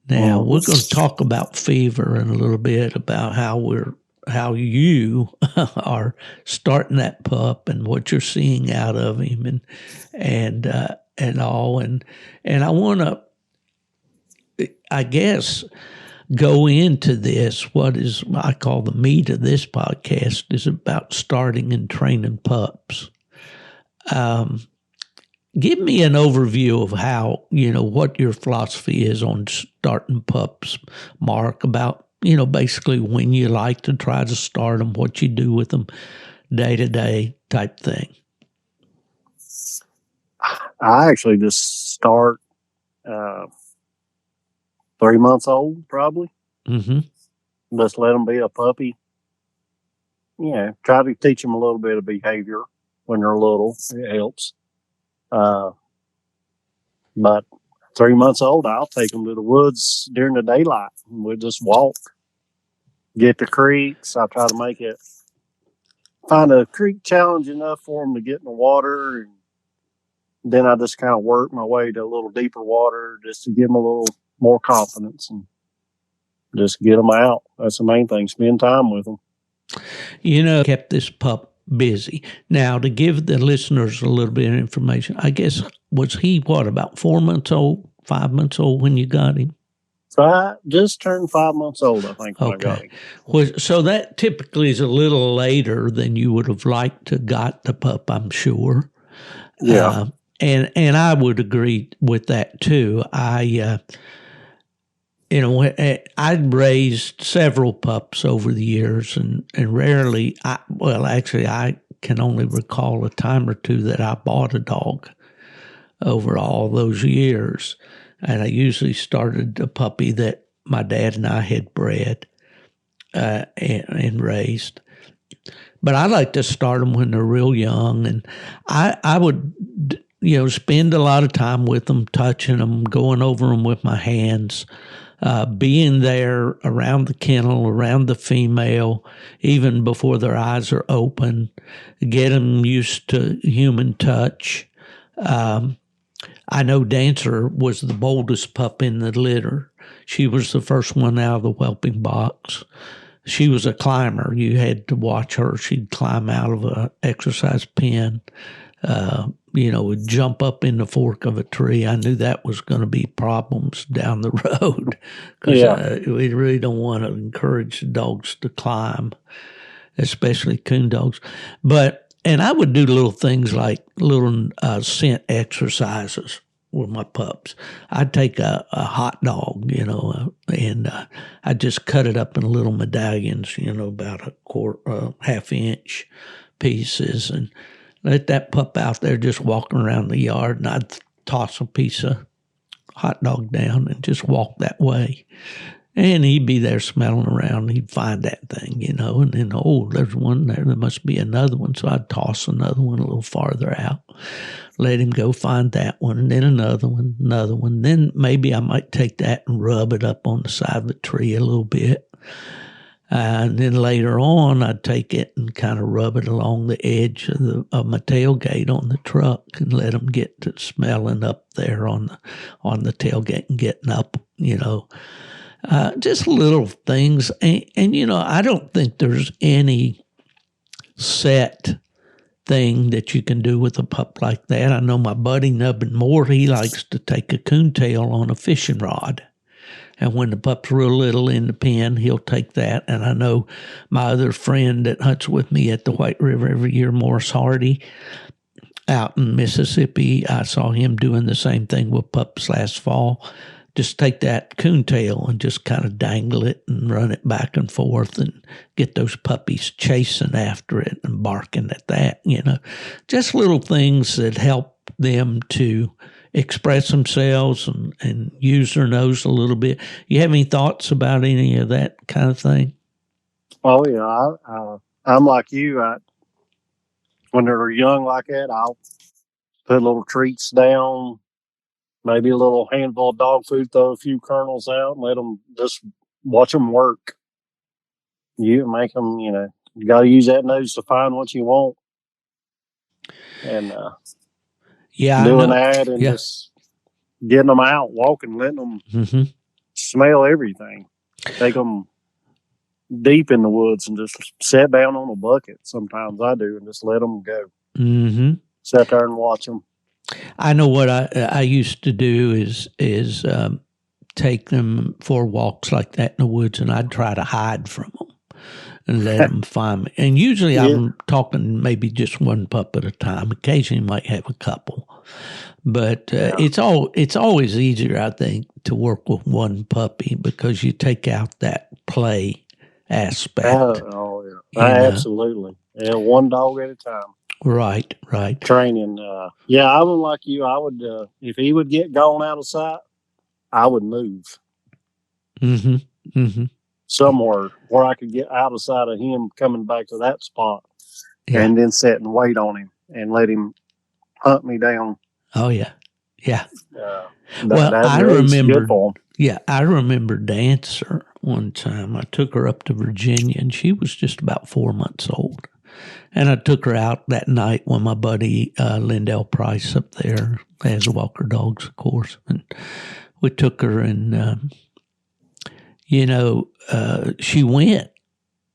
[SPEAKER 2] Now, we're going to talk about Fever in a little bit, about how you are starting that pup and what you're seeing out of him and all. And I want to, I guess, go into this. What is I call the meat of this podcast is about starting and training pups. Give me an overview of how, what your philosophy is on starting pups, Mark, about, basically when you like to try to start them, what you do with them day to day type thing.
[SPEAKER 3] I actually just start 3 months old, probably.
[SPEAKER 2] Mm-hmm.
[SPEAKER 3] Just let them be a puppy. Yeah, try to teach them a little bit of behavior when they're little. It helps. But 3 months old, I'll take them to the woods during the daylight. And we'll just walk, get to creeks. I try to find a creek challenge enough for them to get in the water. And then I just kind of work my way to a little deeper water just to give them a little more confidence and just get them out. That's the main thing. Spend time with them.
[SPEAKER 2] Kept this pup busy. Now, to give the listeners a little bit of information, I guess, was he, about 4 months old, 5 months old when you got him?
[SPEAKER 3] So I just turned 5 months old, I think, when I got him.
[SPEAKER 2] So that typically is a little later than you would have liked to got the pup, I'm sure.
[SPEAKER 3] Yeah.
[SPEAKER 2] And I would agree with that, too. I'd raised several pups over the years, and rarely, I can only recall a time or two that I bought a dog over all those years. And I usually started a puppy that my dad and I had bred and raised. But I like to start them when they're real young, and I would, spend a lot of time with them, touching them, going over them with my hands. Being there around the kennel, around the female, even before their eyes are open, get them used to human touch. I know Dancer was the boldest pup in the litter. She was the first one out of the whelping box. She was a climber. You had to watch her. She'd climb out of an exercise pen. Would jump up in the fork of a tree. I knew that was going to be problems down the road because we really don't want to encourage dogs to climb, especially coon dogs. And I would do little things like little scent exercises with my pups. I'd take a hot dog, and I'd just cut it up in little medallions, about a half inch pieces, and let that pup out there just walking around the yard, and I'd toss a piece of hot dog down and just walk that way. And he'd be there smelling around. He'd find that thing, and then, there's one there. There must be another one. So I'd toss another one a little farther out, let him go find that one, and then another one. Then maybe I might take that and rub it up on the side of the tree a little bit. And then later on, I'd take it and kind of rub it along the edge of my tailgate on the truck and let them get to smelling up there on the tailgate and getting up, just little things. And I don't think there's any set thing that you can do with a pup like that. I know my buddy Nubbin Moore, he likes to take a coontail on a fishing rod. And when the pup's real little in the pen, he'll take that. And I know my other friend that hunts with me at the White River every year, Morris Hardy, out in Mississippi, I saw him doing the same thing with pups last fall. Just take that coontail and just kind of dangle it and run it back and forth and get those puppies chasing after it and barking at that, Just little things that help them to express themselves and use their nose a little bit. You have any thoughts about any of that kind of thing?
[SPEAKER 3] Oh yeah, I'm like you. When they're young like that, I'll put little treats down, maybe a little handful of dog food, throw a few kernels out, and let them just watch them work. You make them, you got to use that nose to find what you want, and
[SPEAKER 2] Yeah, I
[SPEAKER 3] doing
[SPEAKER 2] know.
[SPEAKER 3] that and
[SPEAKER 2] Yeah.
[SPEAKER 3] just getting them out, walking, letting them
[SPEAKER 2] Hmm.
[SPEAKER 3] smell everything. Take them deep in the woods and just sit down on a bucket. Sometimes I do, and just let them go.
[SPEAKER 2] Hmm.
[SPEAKER 3] Sit there and watch them.
[SPEAKER 2] I know what I used to do is take them for walks like that in the woods, and I'd try to hide from them and let them find me. And usually
[SPEAKER 3] Yeah.
[SPEAKER 2] I'm talking maybe just one pup at a time. Occasionally might have a couple, but it's always easier, I think, to work with one puppy because you take out that play aspect.
[SPEAKER 3] Oh yeah.
[SPEAKER 2] You know,
[SPEAKER 3] Absolutely. Yeah, one dog at a time.
[SPEAKER 2] right, right.
[SPEAKER 3] Training. Yeah, I would like you. I would, if he would get gone out of sight, I would move
[SPEAKER 2] Mm-hmm. Mm-hmm.
[SPEAKER 3] somewhere where I could get out of sight of him coming back to that spot,
[SPEAKER 2] Yeah.
[SPEAKER 3] and then sit and wait on him and let him hunt me down.
[SPEAKER 2] Oh yeah. Yeah. Well,
[SPEAKER 3] That
[SPEAKER 2] I
[SPEAKER 3] it's good
[SPEAKER 2] remember,
[SPEAKER 3] for him.
[SPEAKER 2] yeah, I remember Dancer one time. I took her up to Virginia, and she was just about 4 months old. And I took her out that night with my buddy Lindell Price up there, has Walker dogs, of course. And we took her, and she went.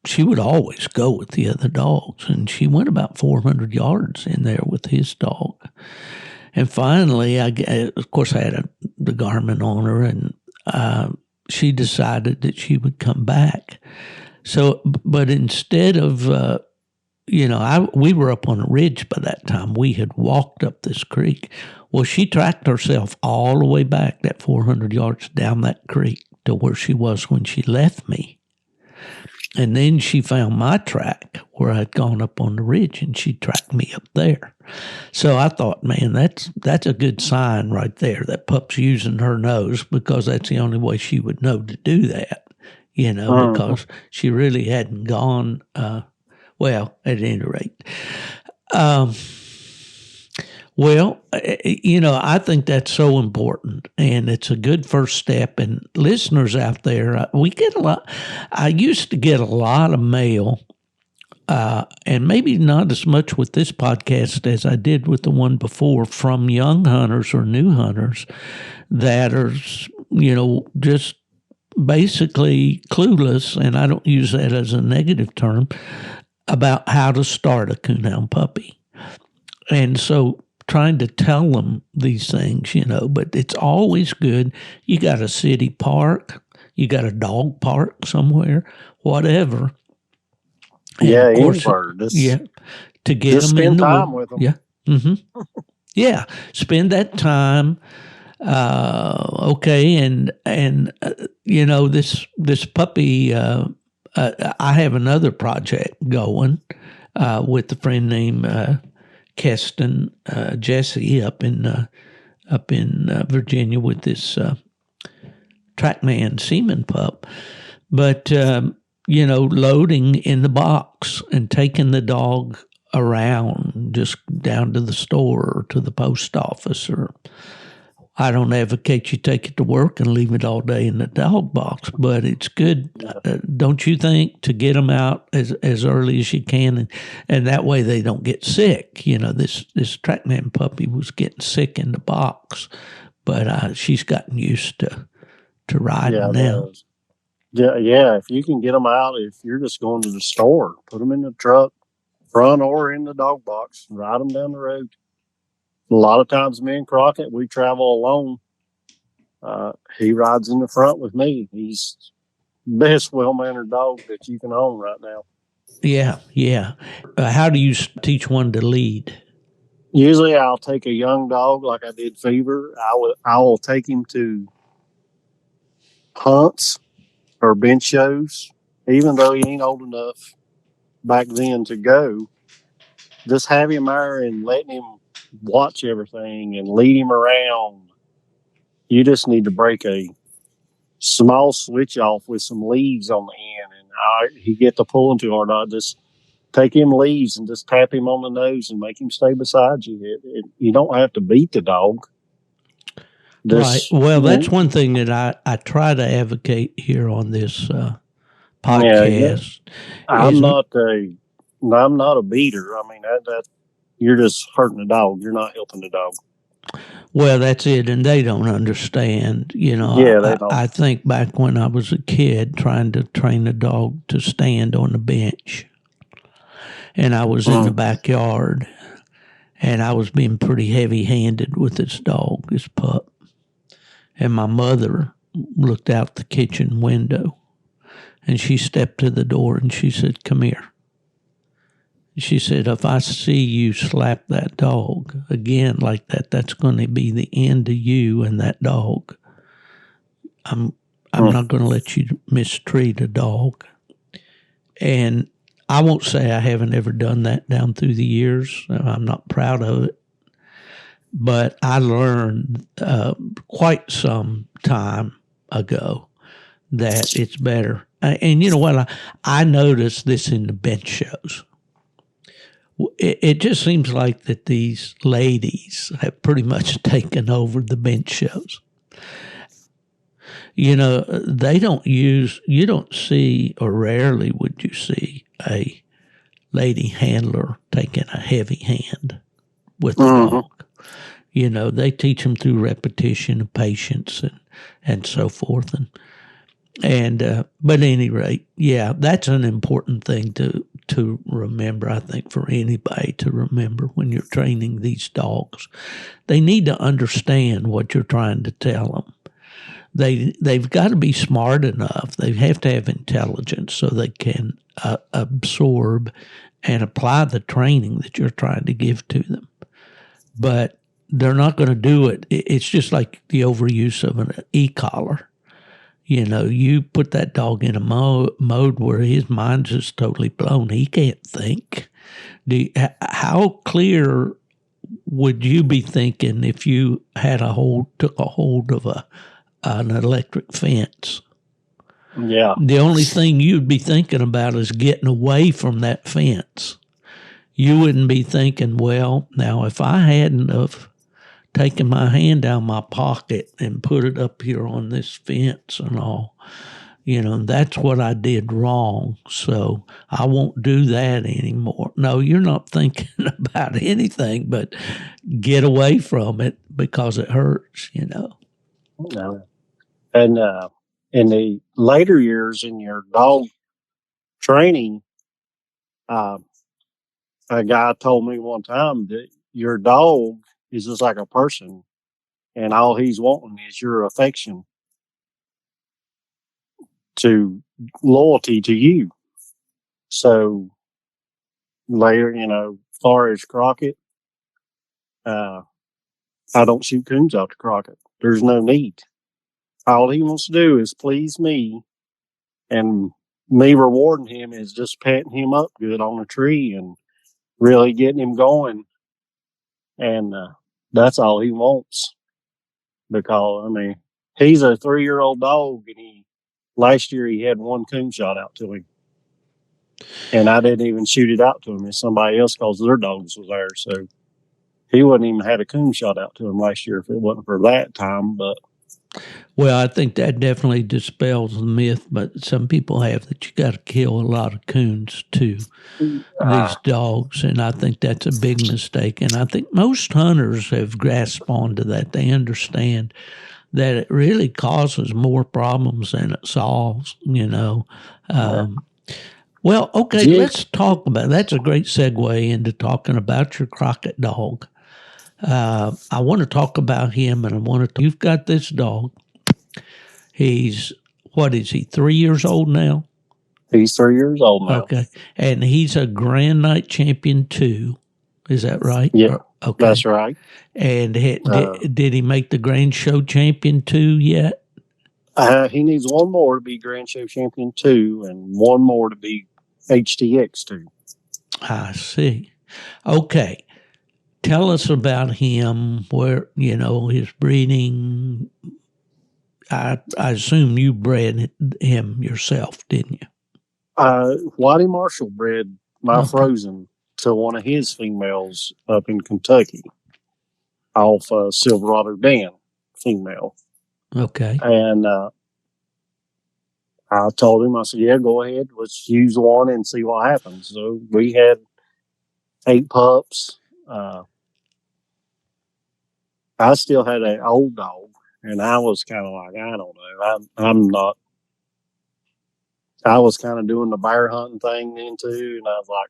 [SPEAKER 2] She would always go with the other dogs, and she went about 400 yards in there with his dog. And finally, of course, I had the Garmin on her, and she decided that she would come back. So, but instead of, we were up on a ridge by that time. We had walked up this creek. Well, she tracked herself all the way back that 400 yards down that creek to where she was when she left me. And then she found my track where I'd gone up on the ridge, and she tracked me up there. So I thought, man, that's a good sign right there that pup's using her nose, because that's the only way she would know to do that, because she really hadn't gone, well, at any rate. I think that's so important, and it's a good first step. And listeners out there, we get a lot. I used to get a lot of mail, and maybe not as much with this podcast as I did with the one before, from young hunters or new hunters that are, just basically clueless, and I don't use that as a negative term, about how to start a coonhound puppy. And so trying to tell them these things, but it's always good. You got a city park, you got a dog park somewhere, whatever. And
[SPEAKER 3] Yeah,
[SPEAKER 2] of course,
[SPEAKER 3] anywhere.
[SPEAKER 2] to get
[SPEAKER 3] Just
[SPEAKER 2] them in
[SPEAKER 3] spend
[SPEAKER 2] the
[SPEAKER 3] time
[SPEAKER 2] wood.
[SPEAKER 3] with them.
[SPEAKER 2] Yeah. Mm-hmm. Yeah. Spend that time. Okay. And this puppy, I have another project going with a friend named Keston Jesse up in Virginia with this Trackman Seaman pup. But, loading in the box and taking the dog around, just down to the store or to the post office, or I don't advocate you take it to work and leave it all day in the dog box, but it's good, don't you think, to get them out as early as you can, and that way they don't get sick. This Trackman puppy was getting sick in the box, but she's gotten used to riding now.
[SPEAKER 3] Yeah. If you can get them out, if you're just going to the store, put them in the truck, front or in the dog box, ride them down the road. A lot of times, me and Crockett, we travel alone. He rides in the front with me. He's best well-mannered dog that you can own right now.
[SPEAKER 2] Yeah, yeah. How do you teach one to lead?
[SPEAKER 3] Usually, I'll take a young dog like I did Fever. I will take him to hunts or bench shows, even though he ain't old enough back then to go. Just have him there and letting him watch everything and lead him around. You just need to break a small switch off with some leaves on the end, and he get to pulling too hard. I just take him leaves and just tap him on the nose and make him stay beside you. You don't have to beat the dog.
[SPEAKER 2] Right. Well, that's one thing that I try to advocate here on this podcast.
[SPEAKER 3] I'm not a beater. I mean, that you're just hurting the dog. You're not helping the dog.
[SPEAKER 2] Well, that's it, and they don't understand. You know,
[SPEAKER 3] they don't.
[SPEAKER 2] I think back when I was a kid trying to train a dog to stand on the bench, and I was in the backyard, and I was being pretty heavy-handed with this dog, this pup. And my mother looked out the kitchen window, and she stepped to the door, and she said, "Come here." She said, "If I see you slap that dog again like that, that's going to be the end of you and that dog. I'm not going to let you mistreat a dog." And I won't say I haven't ever done that down through the years. I'm not proud of it. But I learned quite some time ago that it's better. And you know what? I noticed this in the bench shows. It just seems like that these ladies have pretty much taken over the bench shows. You know, you don't see, or rarely would you see, a lady handler taking a heavy hand with the dog. You know, they teach them through repetition and patience and so forth. But at any rate, yeah, that's an important thing to remember, I think, for anybody to remember when you're training these dogs. They need to understand what you're trying to tell them. They've got to be smart enough. They have to have intelligence so they can absorb and apply the training that you're trying to give to them. But they're not going to do it. It's just like the overuse of an e-collar. You know, you put that dog in a mode where his mind's just totally blown. He can't think. How clear would you be thinking if you took a hold of an electric fence?
[SPEAKER 3] Yeah.
[SPEAKER 2] The only thing you'd be thinking about is getting away from that fence. You wouldn't be thinking, well, now if I hadn't have taken my hand down my pocket and put it up here on this fence and all, you know, that's what I did wrong, so I won't do that anymore. No, you're not thinking about anything but get away from it because it hurts, you know.
[SPEAKER 3] No. And in the later years in your dog training, a guy told me one time that your dog is just like a person, and all he's wanting is your affection, to loyalty to you. So later, you know, as far as Crockett, I don't shoot coons out to Crockett. There's no need. All he wants to do is please me, and me rewarding him is just patting him up good on a tree and really getting him going. And that's all he wants. Because, I mean, he's a 3-year-old dog, and last year he had one coon shot out to him. And I didn't even shoot it out to him. It's somebody else because their dogs was there. So he wouldn't even had a coon shot out to him last year if it wasn't for that time. But
[SPEAKER 2] well, I think that definitely dispels the myth, but some people have that you got to kill a lot of coons too, these dogs, and I think that's a big mistake. And I think most hunters have grasped onto that. They understand that it really causes more problems than it solves, you know. Well, okay, let's talk about, that's a great segue into talking about your Crockett dog. I want to talk about him, and you've got this dog. He's, what is he, 3 years old now?
[SPEAKER 3] He's 3 years old now.
[SPEAKER 2] Okay. And he's a Grand Nite Champion 2. Is that right?
[SPEAKER 3] Yeah,
[SPEAKER 2] okay.
[SPEAKER 3] That's right.
[SPEAKER 2] And did he make the Grand Show Champion 2 yet?
[SPEAKER 3] He needs one more to be Grand Show Champion 2 and one more to be HTX 2.
[SPEAKER 2] I see. Okay. Tell us about him, where, you know, his breeding. I assume you bred him yourself, didn't you?
[SPEAKER 3] Whitey Marshall bred my
[SPEAKER 2] Okay.
[SPEAKER 3] frozen to one of his females up in Kentucky off Silverado Dan female.
[SPEAKER 2] Okay.
[SPEAKER 3] And I told him, I said, yeah, go ahead. Let's use one and see what happens. So we had 8 pups. I still had an old dog, and I was kind of like, I don't know. I'm not. I was kind of doing the bear hunting thing then too, and I was like,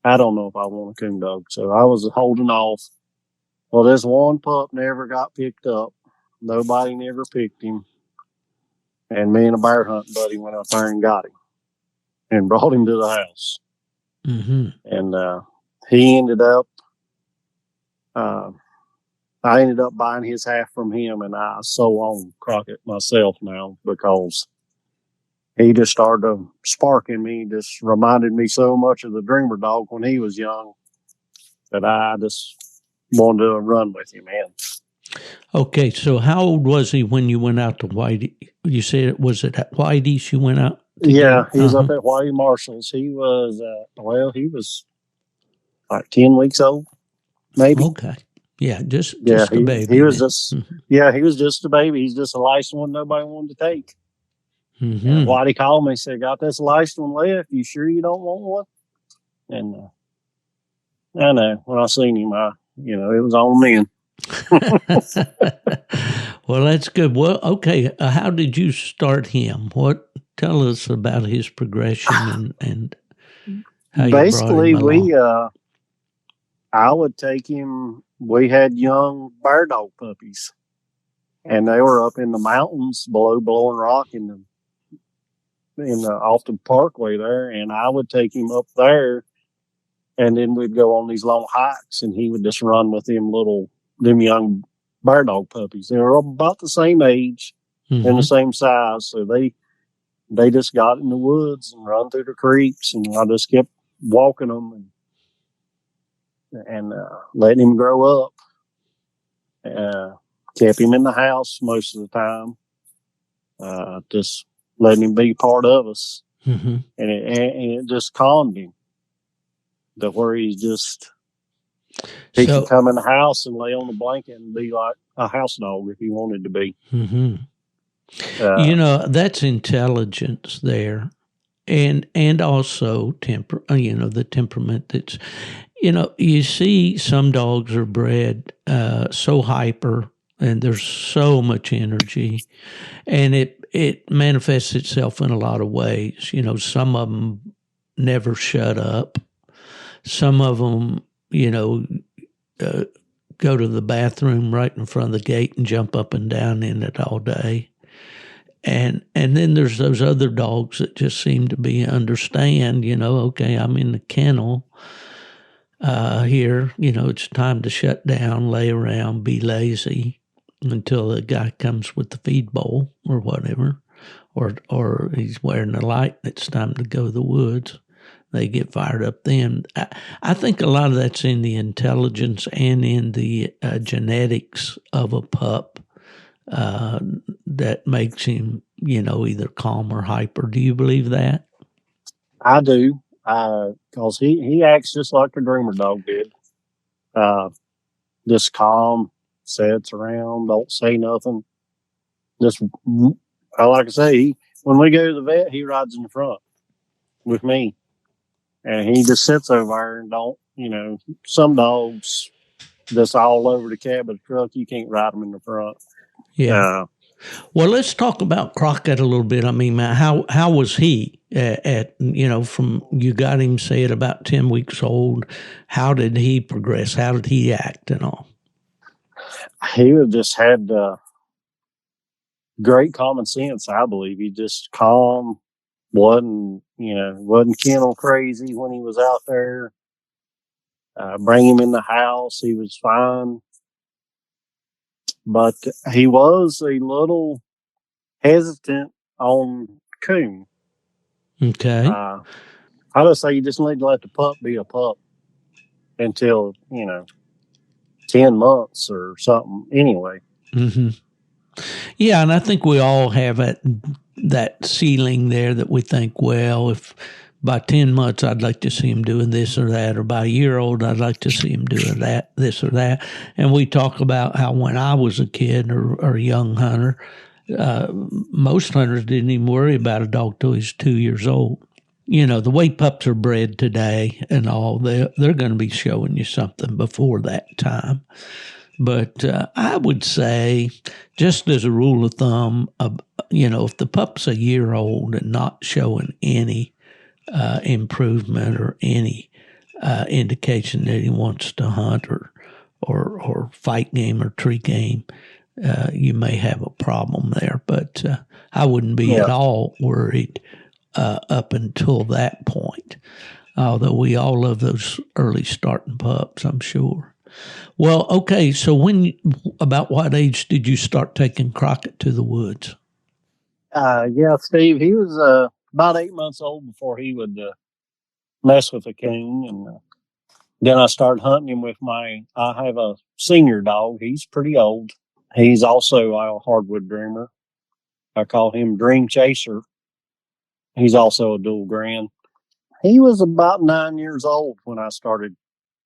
[SPEAKER 3] I don't know if I want a coon dog. So I was holding off. Well, this one pup never got picked up. Nobody never picked him. And me and a bear hunting buddy went out there and got him and brought him to the house.
[SPEAKER 2] Mm-hmm.
[SPEAKER 3] And he ended up, I ended up buying his half from him, and I so own Crockett myself now because he just started to spark in me. Just reminded me so much of the Dreamer dog when he was young that I just wanted to run with him, man.
[SPEAKER 2] Okay, so how old was he when you went out to Whitey? You said, was it at Whitey's you went out?
[SPEAKER 3] Yeah, he was up at Whitey Marshall's. He was, he was like 10 weeks old, maybe.
[SPEAKER 2] Okay. Yeah, just
[SPEAKER 3] Yeah,
[SPEAKER 2] a baby.
[SPEAKER 3] he was just, he was just a baby. He's just a licensed one nobody wanted to take.
[SPEAKER 2] Mm-hmm.
[SPEAKER 3] And Whitey called me and said, got this licensed one left. You sure you don't want one? And I know, when I seen him, it was on then.
[SPEAKER 2] Well, that's good. Well, okay. How did you start him? Tell us about his progression and how
[SPEAKER 3] Basically,
[SPEAKER 2] you brought him along.
[SPEAKER 3] I would take him. We had young bear dog puppies, and they were up in the mountains below Blowing Rock in the off the parkway there, and I would take him up there, and then we'd go on these long hikes, and he would just run with them young bear dog puppies. They were about the same age
[SPEAKER 2] Mm-hmm.
[SPEAKER 3] and the same size, so they just got in the woods and run through the creeks, and I just kept walking them and letting him grow up. Kept him in the house most of the time, just letting him be part of us.
[SPEAKER 2] Mm-hmm.
[SPEAKER 3] And it just calmed him to where he could come in the house and lay on the blanket and be like a house dog if he wanted to be.
[SPEAKER 2] Mm-hmm. That's intelligence there, and also the temperament that's, you see some dogs are bred so hyper and there's so much energy, and it manifests itself in a lot of ways. Some of them never shut up. Some of them, go to the bathroom right in front of the gate and jump up and down in it all day. And then there's those other dogs that just seem to understand, okay, I'm in the kennel here, it's time to shut down, lay around, be lazy until the guy comes with the feed bowl or whatever, or he's wearing a light and it's time to go to the woods. They get fired up then. I think a lot of that's in the intelligence and in the genetics of a pup. That makes him, either calm or hyper. Do you believe that?
[SPEAKER 3] I do, because he acts just like the Dreamer dog did. Just calm, sits around, don't say nothing. Just, like I say, when we go to the vet, he rides in the front with me. And he just sits over there and don't, some dogs just all over the cab of the truck, you can't ride them in the front.
[SPEAKER 2] Yeah. Well, let's talk about Crockett a little bit. I mean, how was he from you got him, say, at about 10 weeks old? How did he progress? How did he act and all?
[SPEAKER 3] He just had great common sense, I believe. He just calm, wasn't kennel crazy when he was out there. Bring him in the house, he was fine. But he was a little hesitant on coon.
[SPEAKER 2] Okay.
[SPEAKER 3] I just say you just need to let the pup be a pup until 10 months or something. Anyway,
[SPEAKER 2] mm-hmm. Yeah, and I think we all have that ceiling there that we think, well, if by 10 months I'd like to see him doing this or that, or by a year old I'd like to see him doing that, this or that. And we talk about how when I was a kid or a young hunter, most hunters didn't even worry about a dog till he's 2 years old. The way pups are bred today and all, they're going to be showing you something before that time. But I would say, just as a rule of thumb, if the pup's a year old and not showing any improvement or any indication that he wants to hunt or fight game or tree game, you may have a problem there. But I wouldn't be at all worried up until that point, although we all love those early starting pups, I'm sure. Well, okay, so about what age did you start taking Crockett to the woods?
[SPEAKER 3] Steve, he was about 8 months old before he would mess with a coon. And then I started hunting him with I have a senior dog. He's pretty old. He's also a hardwood dreamer. I call him Dream Chaser. He's also a dual grand. He was about 9 years old when I started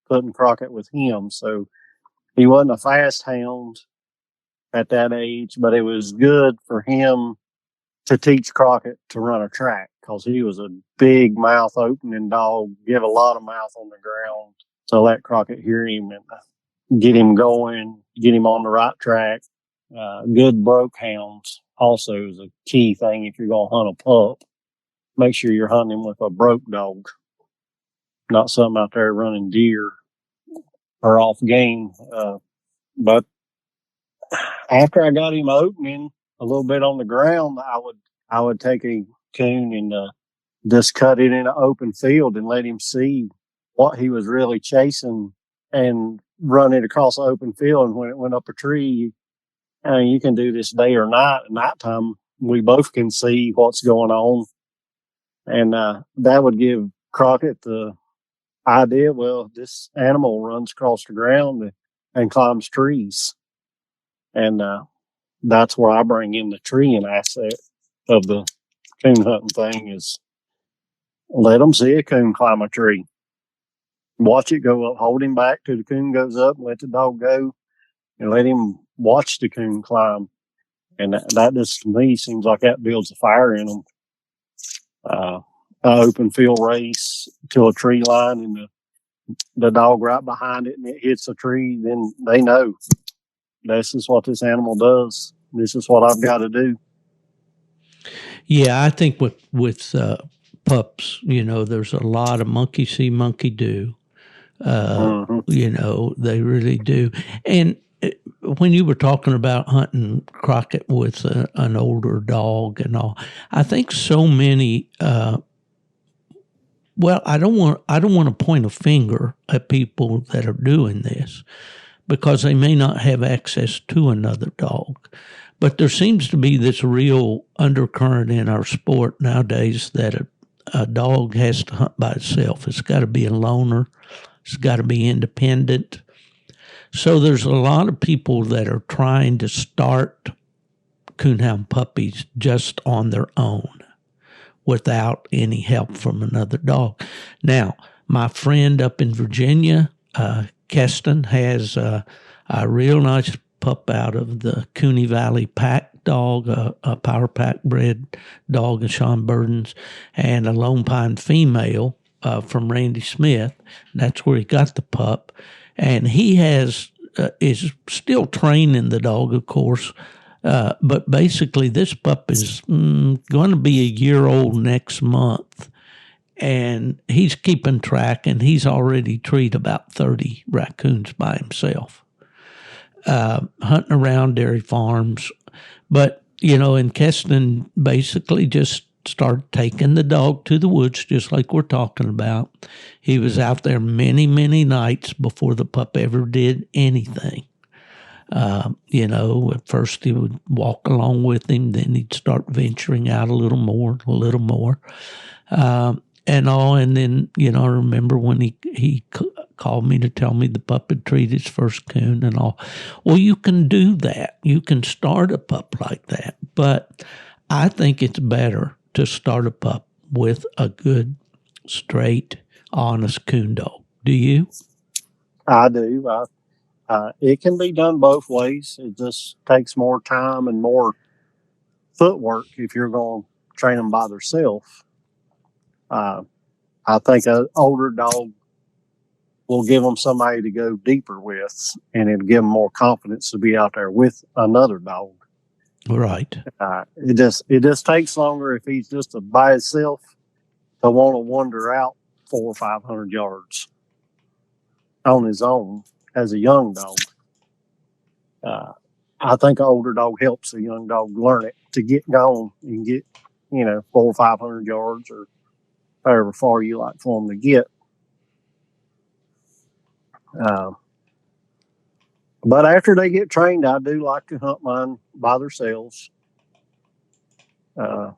[SPEAKER 3] putting Crockett with him. So he wasn't a fast hound at that age, but it was good for him to teach Crockett to run a track because he was a big mouth opening dog, give a lot of mouth on the ground to let Crockett hear him and get him going, get him on the right track. Good broke hounds also is a key thing if you're going to hunt a pup. Make sure you're hunting him with a broke dog, not something out there running deer or off game. But after I got him opening a little bit on the ground, I would take a coon and just cut it in an open field and let him see what he was really chasing and run it across the open field. And when it went up a tree, you can do this day or night. At nighttime, we both can see what's going on. And that would give Crockett the idea, well, this animal runs across the ground and climbs trees. And that's where I bring in the treeing asset of the coon hunting thing is let them see a coon climb a tree. Watch it go up, hold him back till the coon goes up, and let the dog go, and let him watch the coon climb. And that just, to me, seems like that builds a fire in them. An open field race to a tree line and the dog right behind it and it hits a tree, then they know this is what this animal does. This is what I've got to do.
[SPEAKER 2] Yeah, I think with pups, there's a lot of monkey see, monkey do. They really do. And when you were talking about hunting Crockett with an older dog and all, I think so many. I don't want to point a finger at people that are doing this because they may not have access to another dog. But there seems to be this real undercurrent in our sport nowadays that a dog has to hunt by itself. It's got to be a loner. It's got to be independent. So there's a lot of people that are trying to start coonhound puppies just on their own without any help from another dog. Now, my friend up in Virginia, Keston, has a real nice pup out of the Cooney Valley pack dog, a power pack bred dog of Sean Burden's, and a Lone Pine female from Randy Smith. That's where he got the pup. And he is still training the dog, of course, but basically this pup is going to be a year old next month. And he's keeping track, and he's already treated about 30 raccoons by himself, hunting around dairy farms. But, and Keston basically just started taking the dog to the woods, just like we're talking about. He was out there many, many nights before the pup ever did anything. At first he would walk along with him, then he'd start venturing out a little more. And all. And then, I remember when he called me to tell me the pup had treated his first coon and all. Well, you can do that. You can start a pup like that. But I think it's better to start a pup with a good, straight, honest coon dog. Do you?
[SPEAKER 3] I do. It can be done both ways. It just takes more time and more footwork if you're going to train them by themselves. I think an older dog will give them somebody to go deeper with, and it'll give them more confidence to be out there with another dog.
[SPEAKER 2] Right.
[SPEAKER 3] It just takes longer if he's just by himself to want to wander out 400 or 500 yards on his own as a young dog. I think an older dog helps a young dog learn it to get going and get, 400 or 500 yards or however far you like for them to get. But after they get trained, I do like to hunt mine by themselves. I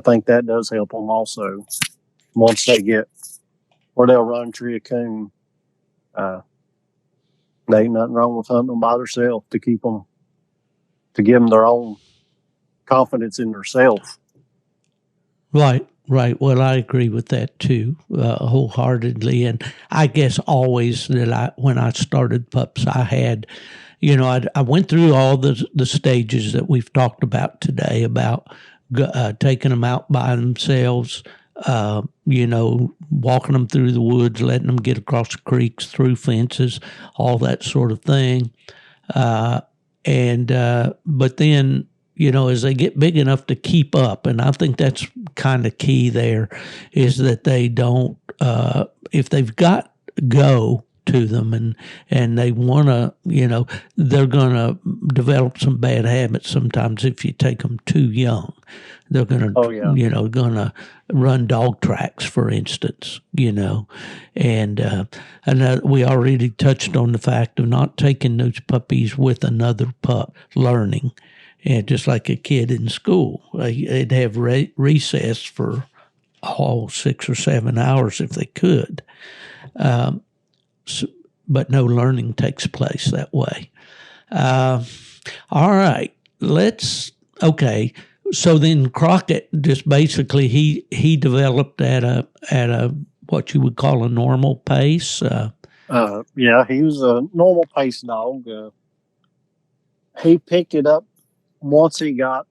[SPEAKER 3] think that does help them also. Once they get where they'll run tree a coon, there ain't nothing wrong with hunting them by themselves to give them their own confidence in themselves.
[SPEAKER 2] Right. Well, I agree with that too, wholeheartedly. And I guess always that when I started pups, I had, I went through all the stages that we've talked about today about taking them out by themselves, walking them through the woods, letting them get across creeks, through fences, all that sort of thing. But then, as they get big enough to keep up, and I think that's kind of key there, is that they don't, if they've got go to them and they want to, they're going to develop some bad habits sometimes if you take them too young. They're going to, going to run dog tracks, for instance, and we already touched on the fact of not taking those puppies with another pup, learning. And just like a kid in school, they'd have recess for 6 or 7 hours if they could. But no learning takes place that way. All right, okay. So then Crockett just basically he developed at a what you would call a normal pace.
[SPEAKER 3] Yeah, he was a normal pace dog. He picked it up once he got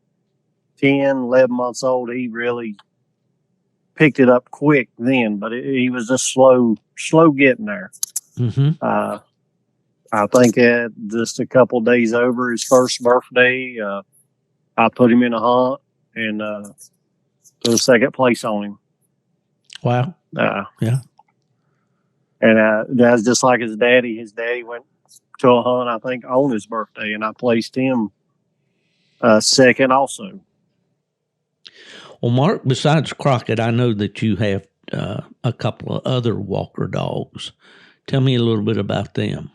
[SPEAKER 3] 10, 11 months old. He really picked it up quick then, but he was just slow getting there.
[SPEAKER 2] Mm-hmm.
[SPEAKER 3] I think just a couple days over his first birthday, I put him in a hunt and put second place on him.
[SPEAKER 2] Wow. Yeah.
[SPEAKER 3] And that's just like his daddy. His daddy went to a hunt, I think, on his birthday, and I placed him second also.
[SPEAKER 2] Well, Mark, besides Crockett, I know that you have a couple of other Walker dogs. Tell me a little bit about them.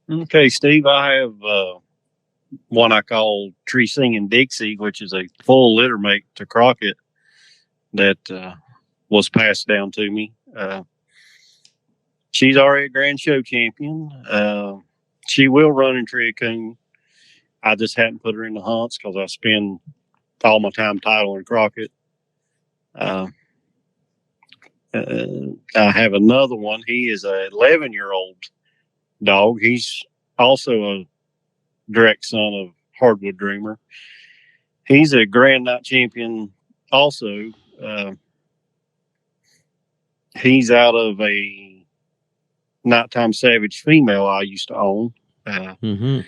[SPEAKER 3] Okay, Steve, I have one I call Tree Singing Dixie, which is a full litter mate to Crockett that was passed down to me. She's already a Grand Show champion. She will run and tree a coon. I just hadn't put her in the hunts because I spend all my time titling Crockett. I have another one. He is a 11-year-old dog. He's also a direct son of Hardwood Dreamer. He's a Grand Nite Champion also. He's out of a Nighttime Savage female I used to own.
[SPEAKER 2] Mm-hmm.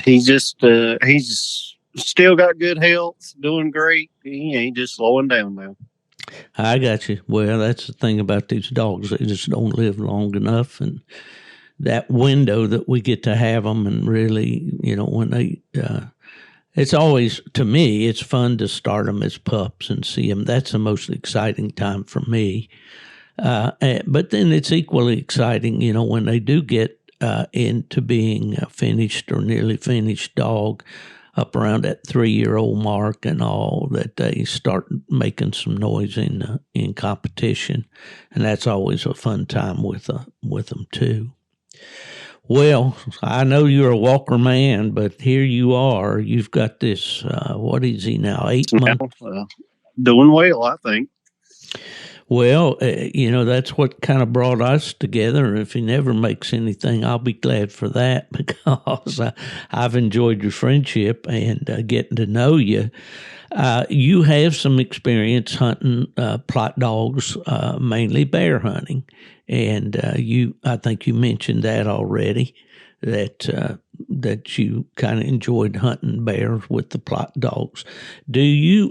[SPEAKER 3] He's still got good health, doing great. He ain't just slowing down now.
[SPEAKER 2] I got you. Well, that's the thing about these dogs. They just don't live long enough. And that window that we get to have them and really, when they, it's always, to me, it's fun to start them as pups and see them. That's the most exciting time for me. But then it's equally exciting, when they do get into being a finished or nearly finished dog. up around that 3-year-old mark and all, that they start making some noise in competition, and that's always a fun time with them too. Well, I know you're a walker man, but here you are. You've got this. What is he now? 8 months.
[SPEAKER 3] Doing well, I think.
[SPEAKER 2] Well, that's what kind of brought us together. If he never makes anything, I'll be glad for that, because I've enjoyed your friendship and getting to know you. You have some experience hunting Plott dogs, mainly bear hunting, and I think you mentioned that already, that you kind of enjoyed hunting bears with the Plott dogs. Do you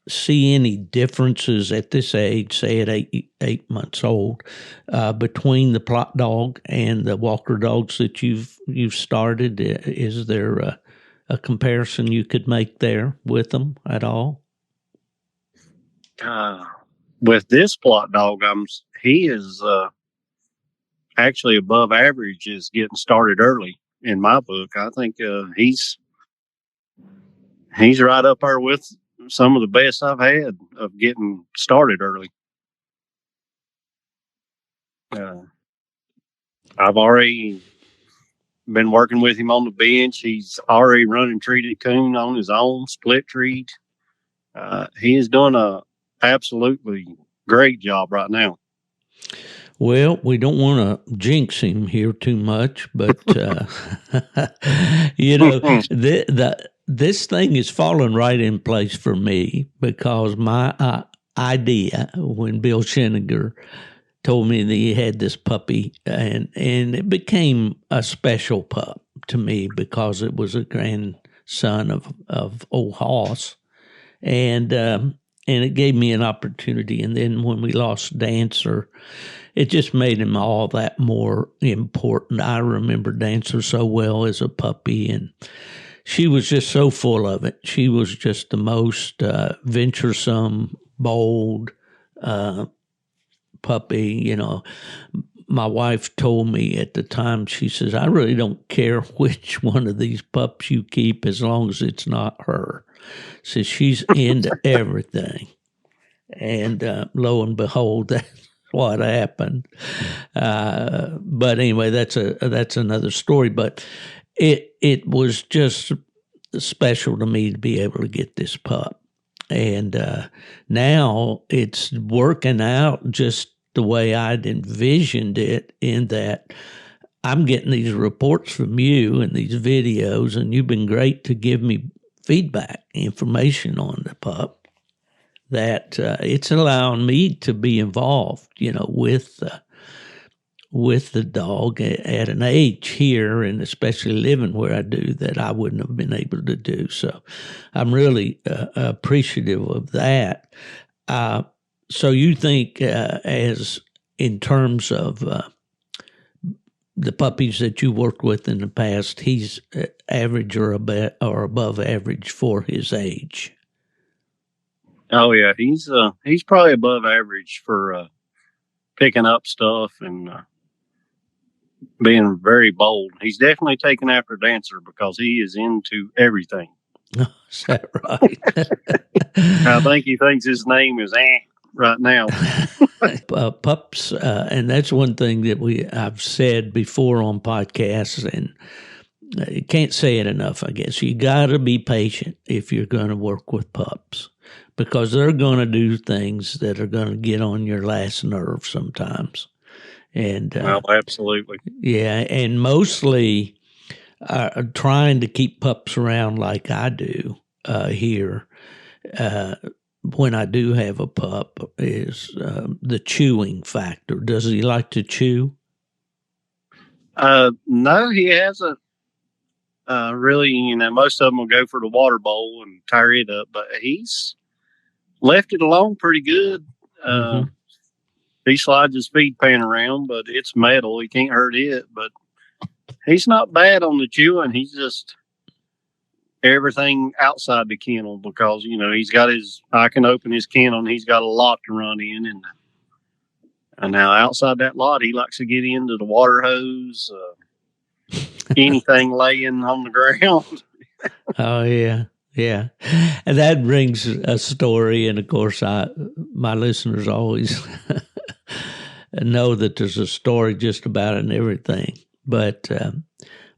[SPEAKER 2] see any differences at this age, say at eight months old, between the Plott dog and the walker dogs that you've started? Is there a comparison you could make there with them at all?
[SPEAKER 3] With this Plott dog, he is actually above average, is getting started early in my book. I think he's right up there with some of the best I've had of getting started early. I've already been working with him on the bench. He's already running treated coon on his own, split treat. He is doing a absolutely great job right now.
[SPEAKER 2] Well, we don't want to jinx him here too much, but this thing is falling right in place for me, because my idea when Bill Scheniger told me that he had this puppy, and it became a special pup to me because it was a grandson of old Hoss, and it gave me an opportunity. And then when we lost Dancer, it just made him all that more important. I remember Dancer so well as a puppy, and she was just so full of it. She was just the most venturesome, bold puppy. My wife told me at the time, she says, I really don't care which one of these pups you keep as long as it's not her. Says she's into everything. And lo and behold, that's what happened. But anyway, that's another story. But it was just special to me to be able to get this pup. And now it's working out just the way I'd envisioned it, in that I'm getting these reports from you and these videos, and you've been great to give me feedback, information on the pup, that it's allowing me to be involved, with the dog at an age here, and especially living where I do, that I wouldn't have been able to do. So I'm really appreciative of that. So you think, as in terms of the puppies that you worked with in the past, he's average or above average for his age?
[SPEAKER 3] Oh yeah, he's probably above average for picking up stuff and being very bold. He's definitely taken after Dancer because he is into everything.
[SPEAKER 2] Is that right?
[SPEAKER 3] I think he thinks his name is right now.
[SPEAKER 2] Pups, and that's one thing that I've said before on podcasts, and you can't say it enough, I guess. You got to be patient if you're going to work with pups, because they're going to do things that are going to get on your last nerve sometimes. And
[SPEAKER 3] well, absolutely.
[SPEAKER 2] Yeah, and mostly trying to keep pups around like I do here, when I do have a pup, is the chewing factor. Does he like to chew?
[SPEAKER 3] No, he hasn't. Really, most of them will go for the water bowl and tear it up, but he's left it alone pretty good. He slides his feed pan around, but it's metal. He can't hurt it, but he's not bad on the chewing. He's just everything outside the kennel, because, he's got I can open his kennel and he's got a lot to run in. And now outside that lot, he likes to get into the water hose, anything laying on the ground.
[SPEAKER 2] Oh yeah, yeah, and that brings a story. And of course, my listeners always know that there's a story just about it and everything. But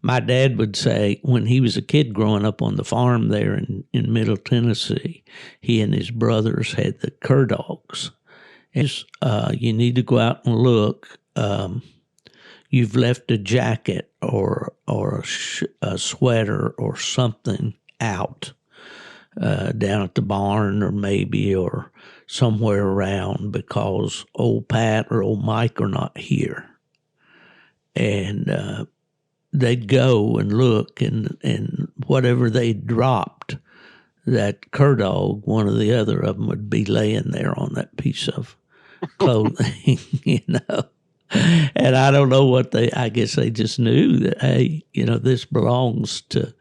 [SPEAKER 2] my dad would say when he was a kid growing up on the farm there in Middle Tennessee, he and his brothers had the cur dogs. And you need to go out and look. You've left a jacket or a sweater or something out down at the barn or somewhere around because old Pat or old Mike are not here. And they'd go and look, and whatever they dropped, that cur dog, one or the other of them, would be laying there on that piece of clothing, And I don't know I guess they just knew that, hey, this belongs to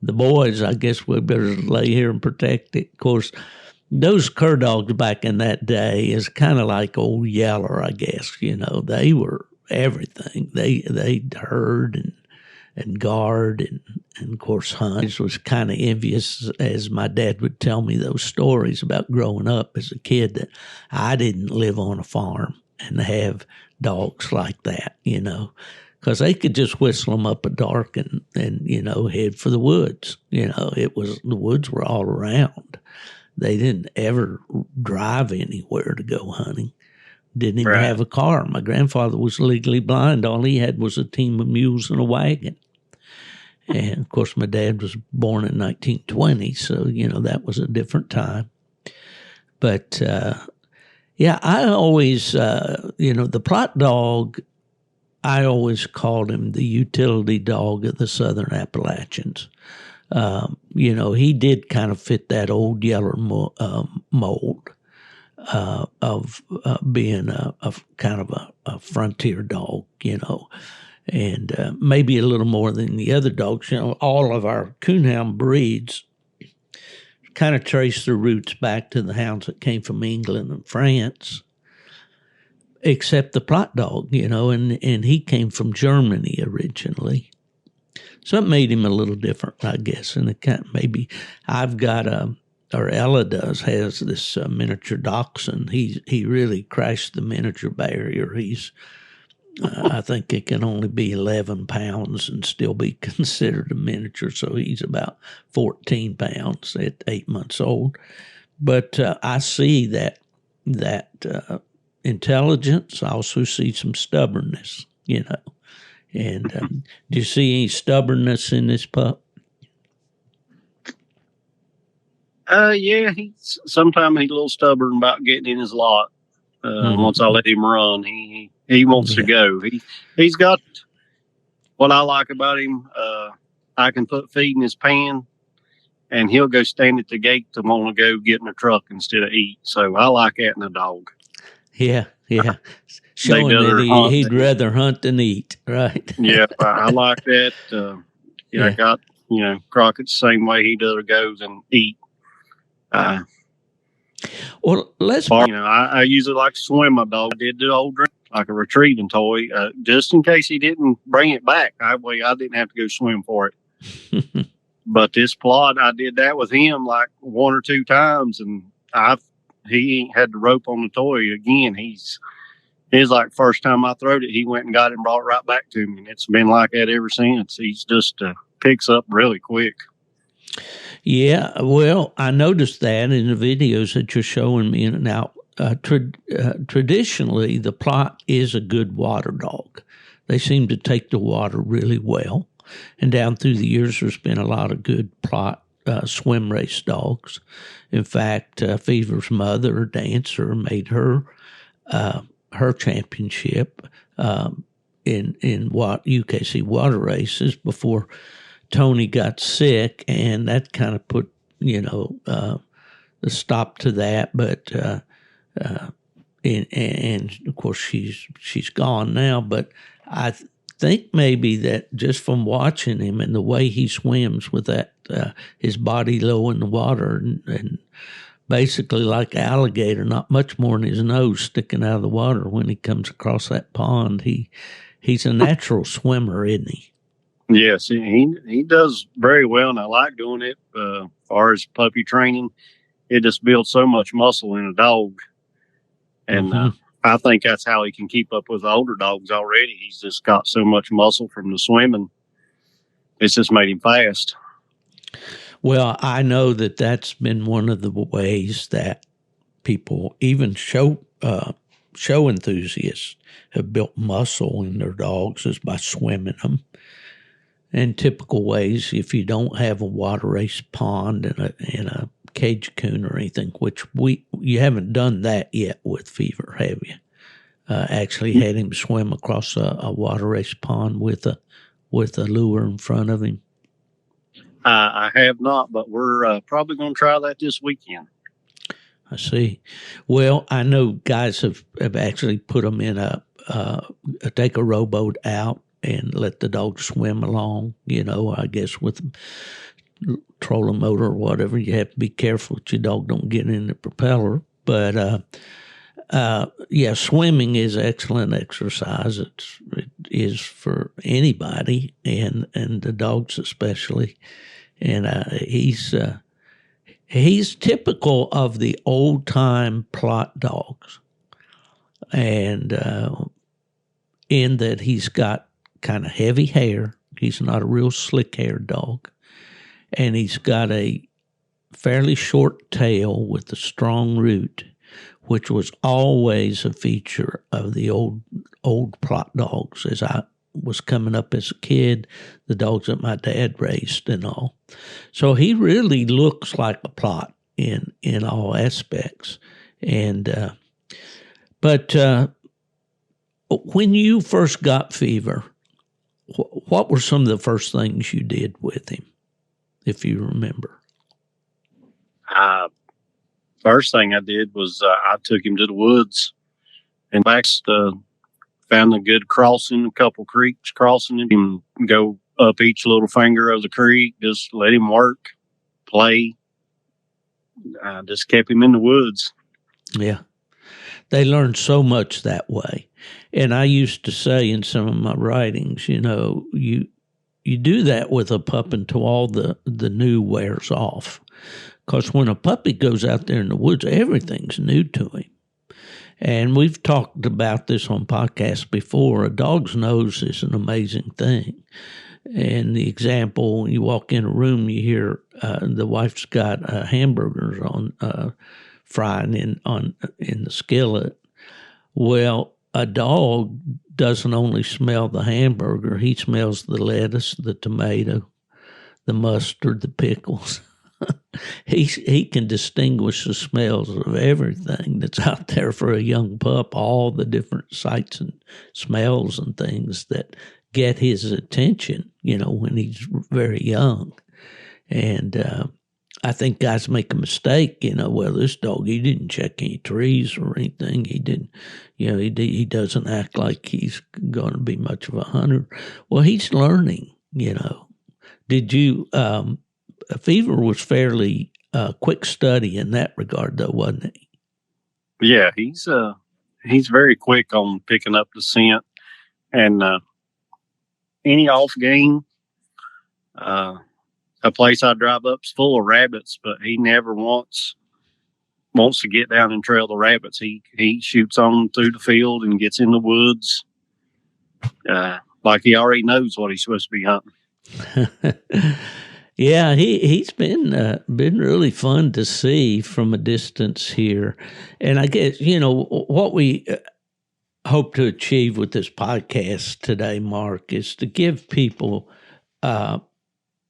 [SPEAKER 2] the boys. I guess we better lay here and protect it. Of course, those cur dogs back in that day is kind of like old Yeller, I guess. They were everything. They herd and guard and of course hunt. I was kind of envious as my dad would tell me those stories about growing up as a kid that I didn't live on a farm and have dogs like that, because they could just whistle them up a dark and head for the woods. The woods were all around. They didn't ever drive anywhere to go hunting. Didn't even have a car. My grandfather was legally blind. All he had was a team of mules and a wagon. And, of course, my dad was born in 1920, so, that was a different time. But, I always, the Plott dog, I always called him the utility dog of the Southern Appalachians. He did kind of fit that old Yeller mold. Of being a kind of a frontier dog, and maybe a little more than the other dogs. All of our coonhound breeds kind of trace their roots back to the hounds that came from England and France, except the Plott dog, and he came from Germany originally. So it made him a little different, I guess. And maybe I've got or Ella has this miniature dachshund. He really crashed the miniature barrier. He's, I think it can only be 11 pounds and still be considered a miniature. So he's about 14 pounds at 8 months old. But I see that intelligence. I also see some stubbornness, And do you see any stubbornness in this pup?
[SPEAKER 3] Yeah, sometimes he's a little stubborn about getting in his lot. Once I let him run, he wants to go. He's got what I like about him. I can put feed in his pan, and he'll go stand at the gate to want to go get in the truck instead of eat. So I like that in a dog.
[SPEAKER 2] Yeah. Showing that he'd rather hunt than eat, right?
[SPEAKER 3] Yeah, I like that. I got Crockett's the same way. He does goes and eat.
[SPEAKER 2] Well,
[SPEAKER 3] I usually like to swim my dog. Did the old drink like a retrieving toy, just in case he didn't bring it back. I didn't have to go swim for it. But this Plott, I did that with him like one or two times, and he ain't had the rope on the toy again. It's like first time I throwed it, he went and got it and brought it right back to me, and it's been like that ever since. He's just picks up really quick.
[SPEAKER 2] Yeah, well, I noticed that in the videos that you're showing me. Now, traditionally, the Plott is a good water dog. They seem to take the water really well. And down through the years, there's been a lot of good Plott swim race dogs. In fact, Fever's mother, Dancer, made her championship in what UKC water races before Tony got sick, and that kind of put, the stop to that. But and of course she's gone now. But I think maybe that just from watching him and the way he swims with that his body low in the water and basically like alligator, not much more than his nose sticking out of the water when he comes across that pond. He's a natural swimmer, isn't he?
[SPEAKER 3] Yes, he does very well, and I like doing it. As far as puppy training, it just builds so much muscle in a dog, and I think that's how he can keep up with the older dogs already. He's just got so much muscle from the swimming. It's just made him fast.
[SPEAKER 2] Well, I know that that's been one of the ways that people, even show enthusiasts, have built muscle in their dogs is by swimming them. In typical ways, if you don't have a water race pond and a cage coon or anything, which you haven't done that yet with Fever, have you? Actually had him swim across a water race pond with a lure in front of him.
[SPEAKER 3] I have not, but we're probably going to try that this weekend.
[SPEAKER 2] I see. Well, I know guys have actually put them in take a rowboat out and let the dog swim along, I guess with trolling motor or whatever. You have to be careful that your dog don't get in the propeller. But, swimming is excellent exercise. It is for anybody, and the dogs especially. And he's typical of the old-time Plott dogs, and in that he's got kind of heavy hair. He's not a real slick-haired dog, and he's got a fairly short tail with a strong root, which was always a feature of the old Plott dogs as I was coming up as a kid, the dogs that my dad raised and all. So he really looks like a Plott in all aspects. And but when you first got Fever, what were some of the first things you did with him, if you remember?
[SPEAKER 3] First thing I did was I took him to the woods and found a good crossing, a couple creeks crossing him, go up each little finger of the creek, just let him work, play. I just kept him in the woods.
[SPEAKER 2] Yeah. They learn so much that way. And I used to say in some of my writings, you do that with a pup until all the new wears off. Because when a puppy goes out there in the woods, everything's new to him. And we've talked about this on podcasts before. A dog's nose is an amazing thing. And the example, you walk in a room, you hear the wife's got hamburgers on frying in the skillet. Well, a dog doesn't only smell the hamburger; he smells the lettuce, the tomato, the mustard, the pickles. He can distinguish the smells of everything that's out there for a young pup, all the different sights and smells and things that get his attention, when he's very young. And I think guys make a mistake, well, this dog, he didn't check any trees or anything. He didn't, he doesn't act like he's going to be much of a hunter. Well, he's learning, Did you, Fever was fairly quick study in that regard, though, wasn't he?
[SPEAKER 3] Yeah, he's very quick on picking up the scent, and any off game, a place I drive up's full of rabbits, but he never wants to get down and trail the rabbits. He shoots on through the field and gets in the woods, like he already knows what he's supposed to be hunting.
[SPEAKER 2] Yeah, he's been really fun to see from a distance here. And I guess, what we hope to achieve with this podcast today, Mark, is to give people,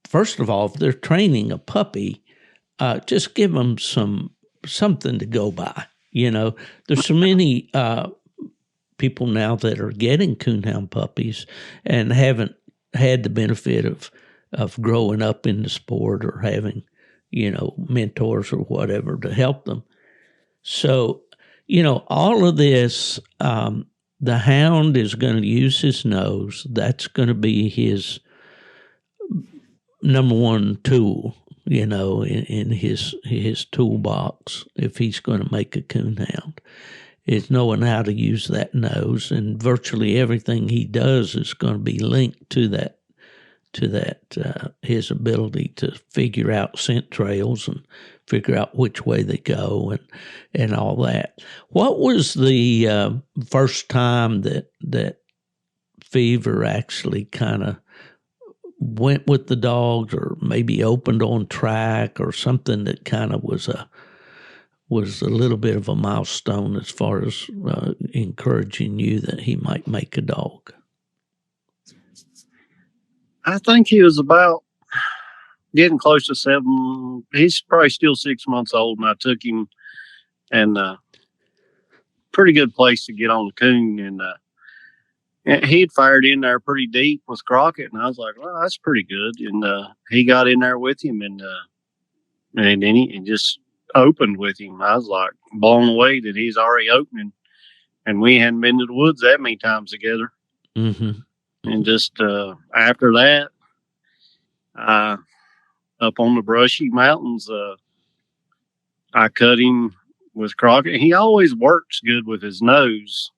[SPEAKER 2] first of all, if they're training a puppy, just give them something to go by. There's so many people now that are getting coonhound puppies and haven't had the benefit of growing up in the sport or having, mentors or whatever to help them. So, all of this, the hound is going to use his nose. That's going to be his number one tool, in his toolbox if he's going to make a coonhound, is knowing how to use that nose. And virtually everything he does is going to be linked to to that, his ability to figure out scent trails and figure out which way they go and all that. What was the first time that Fever actually kind of went with the dogs, or maybe opened on track, or something that kind of was a little bit of a milestone as far as encouraging you that he might make a dog?
[SPEAKER 3] I think he was about getting close to 7. He's probably still 6 months old, and I took him, and pretty good place to get on the coon, and he'd fired in there pretty deep with Crockett, and I was like, well, that's pretty good. And he got in there with him, and then he just opened with him. I was like blown away that he's already opening, and we hadn't been to the woods that many times together.
[SPEAKER 2] Mm-hmm.
[SPEAKER 3] And just after that, up on the brushy mountains, I cut him with Crockett. He always works good with his nose,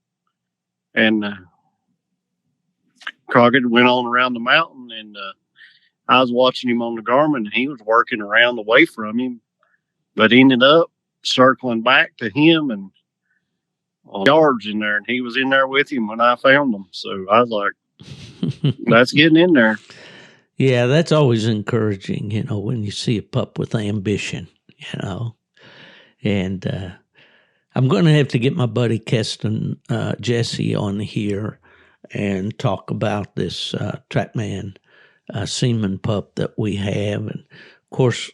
[SPEAKER 3] and Crockett went on around the mountain, and I was watching him on the Garmin, and he was working around away from him, but ended up circling back to him and yards in there, and he was in there with him when I found him. So I was like, that's getting in there.
[SPEAKER 2] Yeah, that's always encouraging, when you see a pup with ambition, And I'm going to have to get my buddy Keston Jesse on here and talk about this Trackman Seaman pup that we have. And, of course,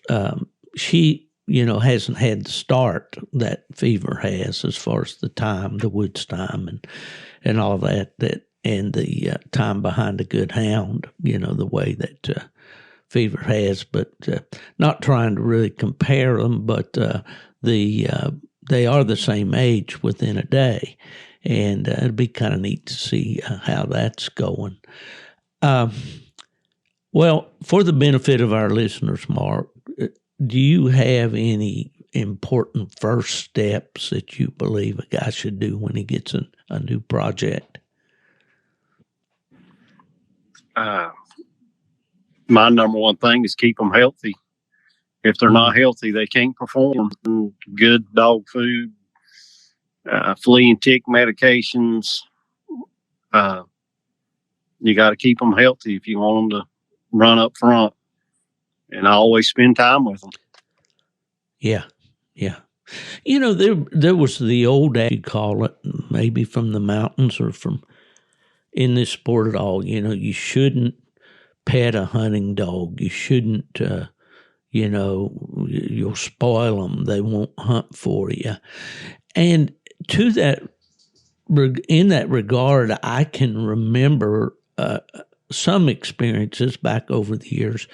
[SPEAKER 2] she, hasn't had the start that Fever has as far as the time, the woods time and all that and the time behind a good hound, the way that Fever has, but not trying to really compare them, but they are the same age within a day, and it'd be kind of neat to see how that's going. Well, for the benefit of our listeners, Mark, do you have any important first steps that you believe a guy should do when he gets a new project?
[SPEAKER 3] My number one thing is keep them healthy. If they're not healthy, they can't perform. Good dog food, flea and tick medications. You got to keep them healthy if you want them to run up front. And I always spend time with them. Yeah.
[SPEAKER 2] There was the old adage, you call it, maybe from the mountains or from in this sport at all. You shouldn't pet a hunting dog. You shouldn't, you'll spoil them. They won't hunt for you. And to that, in that regard, I can remember some experiences back over the years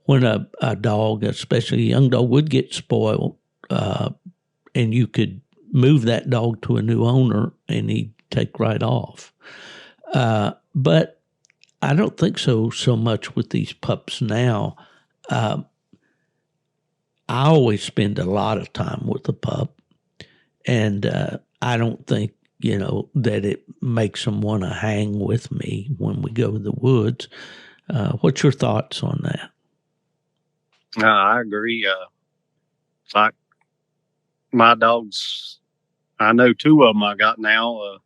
[SPEAKER 2] when a dog, especially a young dog, would get spoiled, and you could move that dog to a new owner and he'd take right off. But I don't think so much with these pups now. I always spend a lot of time with the pup, and I don't think, that it makes them want to hang with me when we go to the woods. What's your thoughts on that?
[SPEAKER 3] I agree. It's like my dogs, I know 2 of them I got now.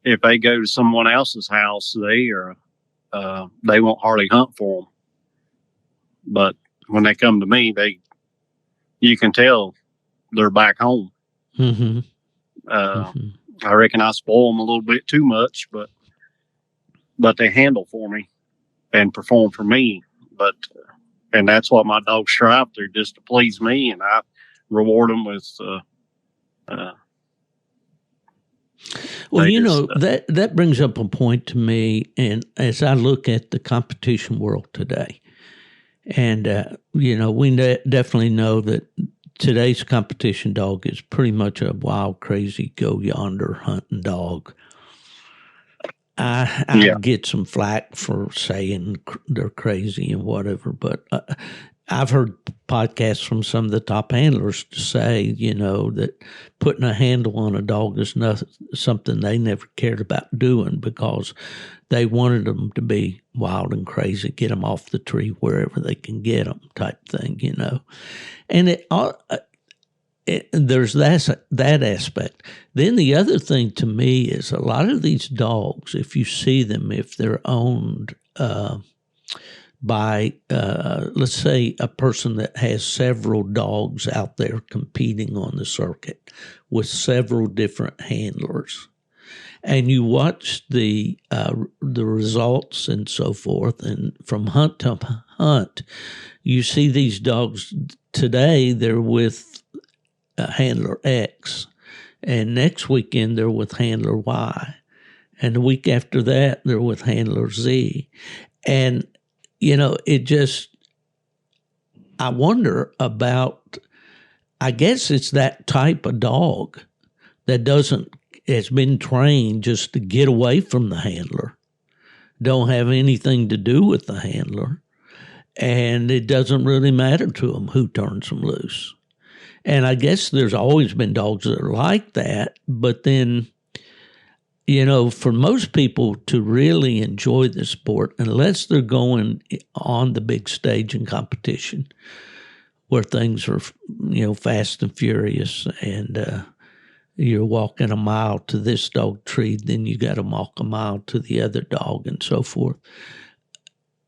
[SPEAKER 3] If they go to someone else's house, they won't hardly hunt for them. But when they come to me, you can tell they're back home.
[SPEAKER 2] Mm-hmm.
[SPEAKER 3] I reckon I spoil them a little bit too much, but they handle for me and perform for me. And that's what my dogs strive to, just to please me, and I reward them with.
[SPEAKER 2] Well, that brings up a point to me, and as I look at the competition world today, and we definitely know that today's competition dog is pretty much a wild, crazy, go yonder hunting dog. I get some flack for saying they're crazy and whatever, but I've heard podcasts from some of the top handlers say, that putting a handle on a dog is not something they never cared about doing because they wanted them to be wild and crazy, get them off the tree wherever they can get them type thing, And there's that aspect. Then the other thing to me is a lot of these dogs, if you see them, if they're owned by, let's say, a person that has several dogs out there competing on the circuit with several different handlers, and you watch the results and so forth, and from hunt to hunt, you see these dogs today, they're with handler X, and next weekend they're with handler Y, and the week after that they're with handler Z, and it just, I wonder about, I guess it's that type of dog that has been trained just to get away from the handler, don't have anything to do with the handler, and it doesn't really matter to them who turns them loose. And I guess there's always been dogs that are like that, but then, for most people to really enjoy the sport, unless they're going on the big stage in competition where things are, fast and furious, and you're walking a mile to this dog tree, then you got to walk a mile to the other dog and so forth.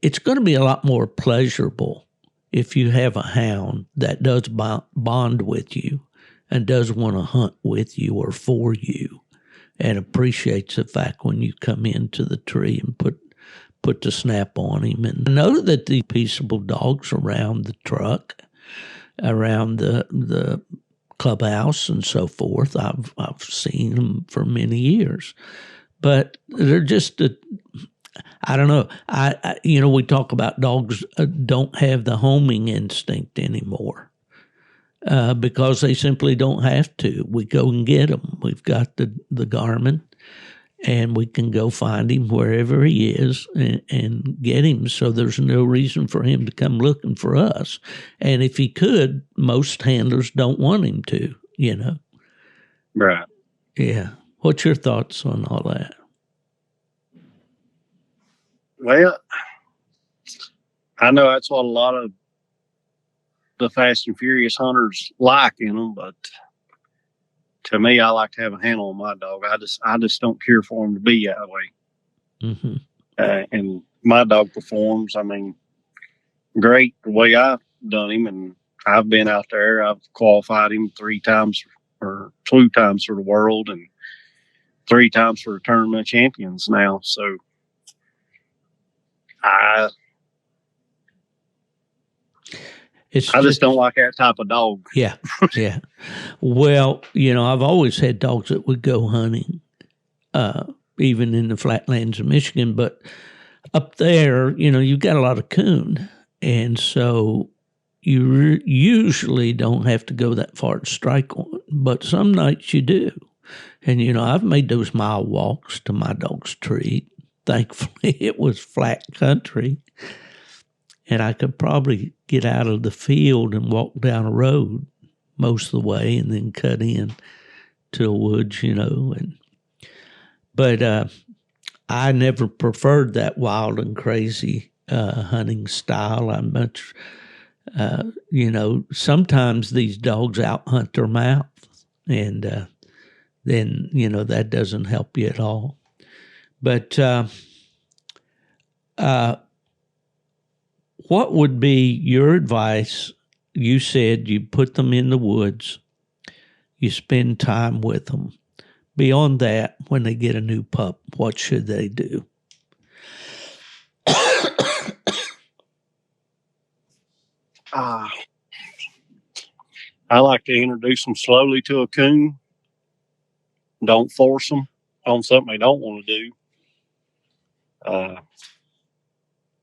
[SPEAKER 2] It's going to be a lot more pleasurable if you have a hound that does bond with you and does want to hunt with you or for you, and appreciates the fact when you come into the tree and put the snap on him. And I know that the peaceable dogs around the truck, around the clubhouse and so forth, I've seen them for many years, but they're just I don't know. We talk about dogs don't have the homing instinct anymore. Because they simply don't have to. We go and get them. We've got the Garmin, and we can go find him wherever he is and get him. So there's no reason for him to come looking for us. And if he could, most handlers don't want him to,
[SPEAKER 3] Right.
[SPEAKER 2] Yeah. What's your thoughts on all that?
[SPEAKER 3] Well, I know that's what a lot of the fast and furious hunters like in them, but to me, I like to have a handle on my dog. I just don't care for him to be that way.
[SPEAKER 2] Mm-hmm.
[SPEAKER 3] And my dog performs, great the way I've done him. And I've been out there, I've qualified him 3 times or 2 times for the world and 3 times for the tournament champions now. So I just don't like that type of dog.
[SPEAKER 2] Yeah, yeah. Well, I've always had dogs that would go hunting, even in the flatlands of Michigan. But up there, you've got a lot of coon. And so you usually don't have to go that far to strike one. But some nights you do. And, I've made those mile walks to my dog's tree. Thankfully, it was flat country. And I could probably get out of the field and walk down a road most of the way and then cut in to the woods, But I never preferred that wild and crazy hunting style. I much, sometimes these dogs out-hunt their mouth, and then, that doesn't help you at all. But what would be your advice? You said you put them in the woods, you spend time with them. Beyond that, when they get a new pup, what should they do?
[SPEAKER 3] I like to introduce them slowly to a coon. Don't force them on something they don't want to do.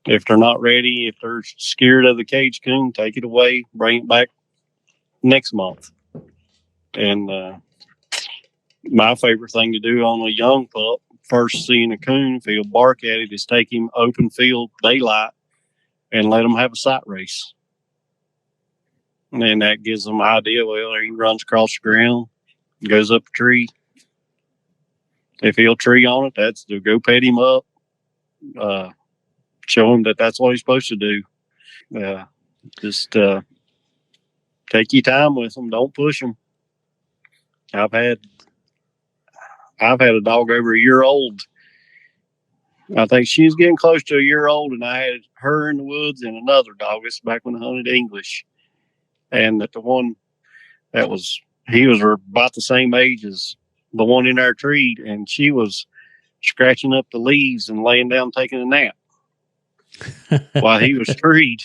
[SPEAKER 3] If they're not ready, if they're scared of the cage coon, take it away, bring it back next month. And my favorite thing to do on a young pup, first seeing a coon, if he'll bark at it, is take him open field, daylight, and let him have a sight race. And then that gives them an idea. Well, he runs across the ground, goes up a tree. If he'll tree on it, that's to go pet him up, show him that that's what he's supposed to do. Just take your time with them. Don't push them. I've had a dog over a year old. I think she was getting close to a year old, and I had her in the woods and another dog. This is back when I hunted English, and that the one he was about the same age as the one in our tree, and she was scratching up the leaves and laying down taking a nap while he was treed.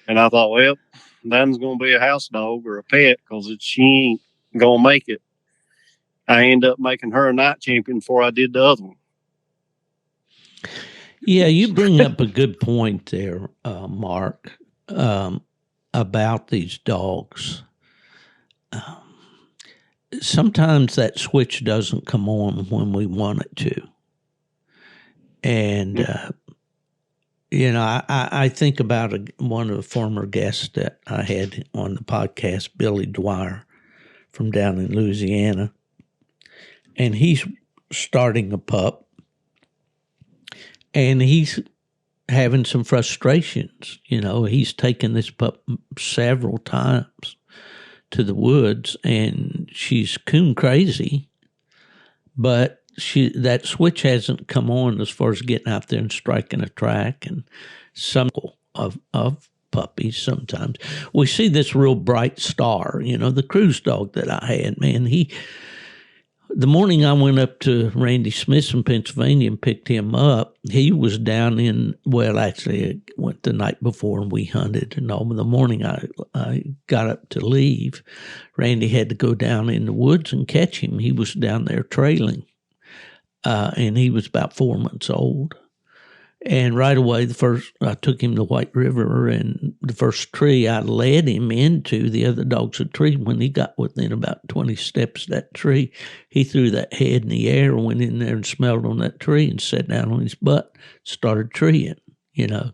[SPEAKER 3] And I thought, well, that's going to be a house dog or a pet because she ain't going to make it. I ended up making her a night champion before I did the other one.
[SPEAKER 2] Yeah, you bring up a good point there, Mark, about these dogs. Sometimes that switch doesn't come on when we want it to. And, I think about one of the former guests that I had on the podcast, Billy Dwyer from down in Louisiana. And he's starting a pup. And he's having some frustrations. He's taken this pup several times to the woods, and she's coon crazy, but that switch hasn't come on as far as getting out there and striking a track. And some of puppies sometimes we see this real bright star. The cruise dog that I had, man, the morning I went up to Randy Smith's in Pennsylvania and picked him up, he was down actually I went the night before and we hunted, and all the morning I got up to leave, Randy had to go down in the woods and catch him. He was down there trailing, and he was about 4 months old. And right away, I took him to White River, and the first tree I led him into, the other dogs a tree. When he got within about 20 steps of that tree, he threw that head in the air, went in there and smelled on that tree and sat down on his butt, started treeing, It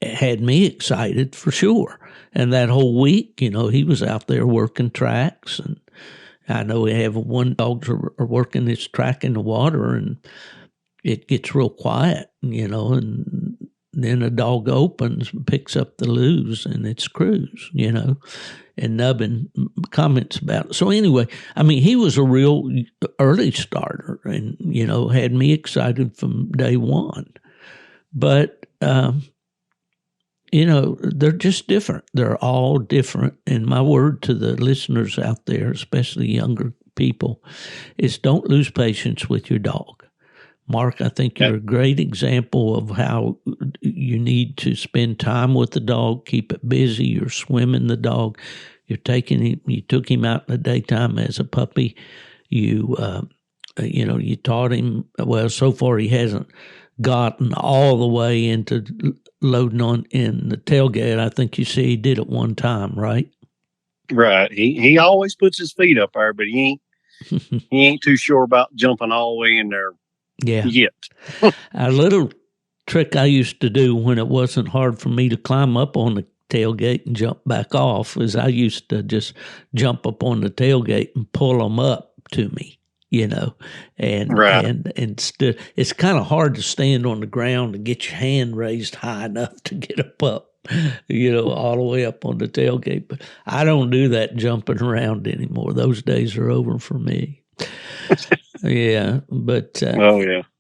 [SPEAKER 2] had me excited for sure. And that whole week, he was out there working tracks. And I know we have one dog are working his track in the water, and it gets real quiet, and then a dog opens and picks up the loose, and it's Cruz, and Nubbin comments about it. So anyway, he was a real early starter and, had me excited from day one. But, they're just different. They're all different. And my word to the listeners out there, especially younger people, is don't lose patience with your dog. Mark, I think you're a great example of how you need to spend time with the dog, keep it busy. You're swimming the dog. You took him out in the daytime as a puppy. You taught him, well, so far he hasn't gotten all the way into loading on in the tailgate. I think you see he did it one time, right?
[SPEAKER 3] Right. He always puts his feet up there, but he ain't too sure about jumping all the way in there.
[SPEAKER 2] Yeah.
[SPEAKER 3] Yet.
[SPEAKER 2] A little trick I used to do when it wasn't hard for me to climb up on the tailgate and jump back off is I used to just jump up on the tailgate and pull them up to me, and
[SPEAKER 3] right.
[SPEAKER 2] and it's kind of hard to stand on the ground and get your hand raised high enough to get up, all the way up on the tailgate. But I don't do that jumping around anymore. Those days are over for me. Yeah, but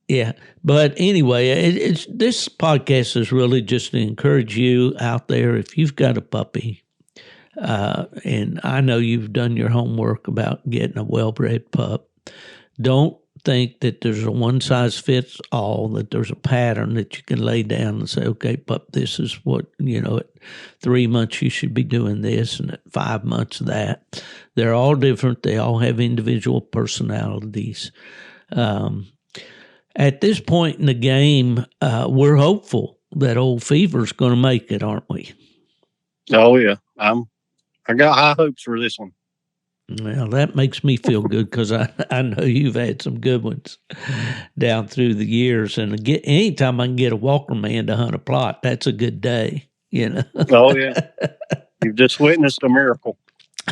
[SPEAKER 2] yeah. But anyway, it's this podcast is really just to encourage you out there if you've got a puppy, and I know you've done your homework about getting a well-bred pup. Don't think that there's a one-size-fits-all, that there's a pattern that you can lay down and say, okay, pup, this is what, at 3 months you should be doing this, and at 5 months that. They're all different. They all have individual personalities. At this point in the game, we're hopeful that old Fever's going to make it, aren't we?
[SPEAKER 3] Oh, yeah. I got high hopes for this one.
[SPEAKER 2] Well, that makes me feel good because I know you've had some good ones down through the years. And anytime I can get a Walker man to hunt a Plott, that's a good day,
[SPEAKER 3] Oh, yeah. You've just witnessed a miracle.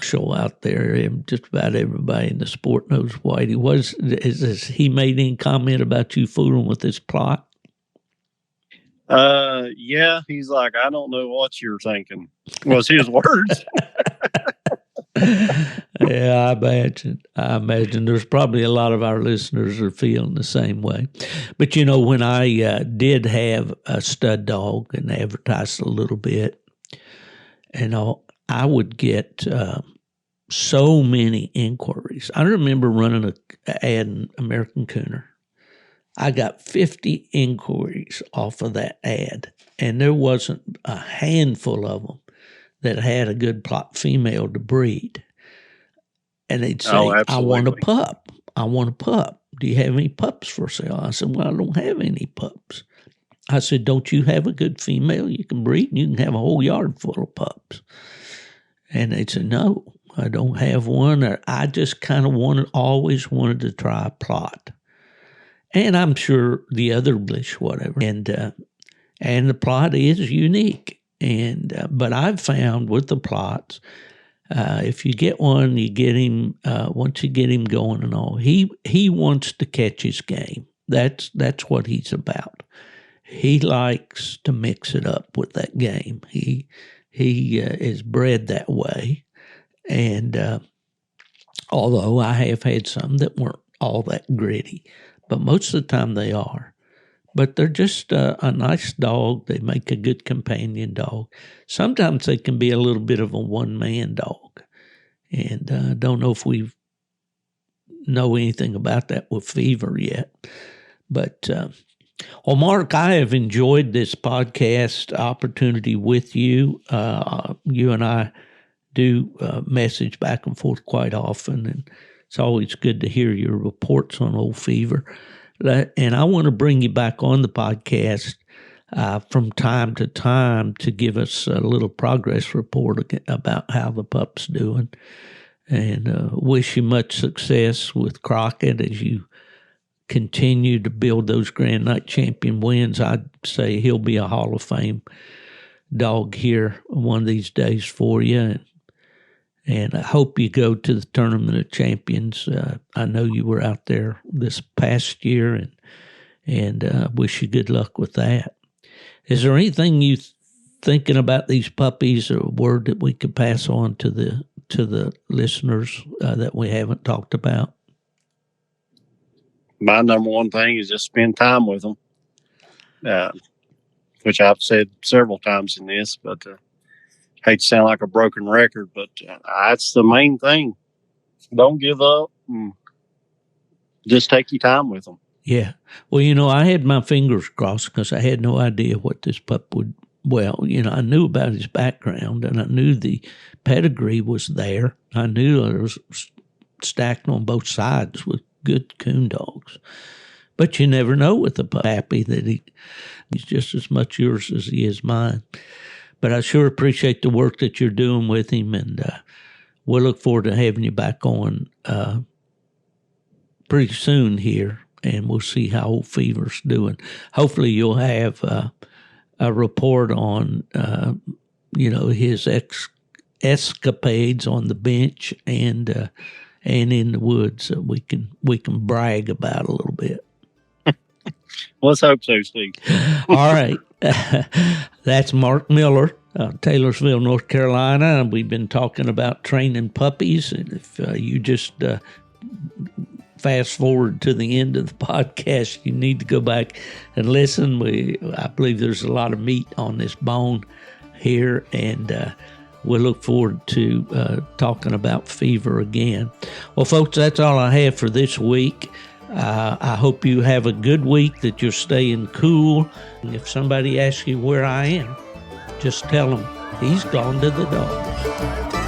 [SPEAKER 2] Show out there, and just about everybody in the sport knows Whitey. Has he made any comment about you fooling with this Plott?
[SPEAKER 3] Yeah, he's like, I don't know what you're thinking, was his words.
[SPEAKER 2] Yeah, I imagine there's probably a lot of our listeners are feeling the same way. But, when I did have a stud dog and advertised a little bit, I would get so many inquiries. I remember running an ad in American Cooner. I got 50 inquiries off of that ad, and there wasn't a handful of them that had a good Plott female to breed. And they'd say, I want a pup. I want a pup. Do you have any pups for sale? I said, well, I don't have any pups. I said, don't you have a good female you can breed? And you can have a whole yard full of pups. And they'd say, no, I don't have one. Or I just kind of always wanted to try a Plott. And I'm sure the other Blish, whatever. And the Plott is unique. But I've found with the Plotts, if you get one, you get him, once you get him going and all, he wants to catch his game. That's what he's about. He likes to mix it up with that game. He is bred that way. And although I have had some that weren't all that gritty, but most of the time they are. But they're just a nice dog. They make a good companion dog. Sometimes they can be a little bit of a one-man dog. And I don't know if we know anything about that with Fever yet. But, Mark, I have enjoyed this podcast opportunity with you. You and I do message back and forth quite often, and it's always good to hear your reports on old Fever. And I want to bring you back on the podcast from time to time to give us a little progress report about how the pup's doing. And wish you much success with Crockett as you continue to build those Grand Nite Champion wins. I'd say he'll be a Hall of Fame dog here one of these days for you. And I hope you go to the Tournament of Champions. I know you were out there this past year, and wish you good luck with that. Is there anything you thinking about these puppies, or a word that we could pass on to the listeners that we haven't talked about?
[SPEAKER 3] My number one thing is just spend time with them, which I've said several times in this, but hate to sound like a broken record, but that's the main thing. Don't give up. Just take your time with them.
[SPEAKER 2] Yeah. Well, I had my fingers crossed because I had no idea what this pup would. Well, I knew about his background, and I knew the pedigree was there. I knew it was stacked on both sides with good coon dogs. But you never know with the pup. Happy that he's just as much yours as he is mine. But I sure appreciate the work that you're doing with him, and we'll look forward to having you back on pretty soon here, and we'll see how old Fever's doing. Hopefully you'll have a report on, his escapades on the bench and in the woods that we can brag about a little bit.
[SPEAKER 3] Let's hope so, Steve.
[SPEAKER 2] All right. That's Mark Miller, Taylorsville, North Carolina. We've been talking about training puppies. And if you just fast forward to the end of the podcast, you need to go back and listen. I believe there's a lot of meat on this bone here, and we'll look forward to talking about Fever again. Well, folks, that's all I have for this week. I hope you have a good week, that you're staying cool. And if somebody asks you where I am, just tell them he's gone to the dogs.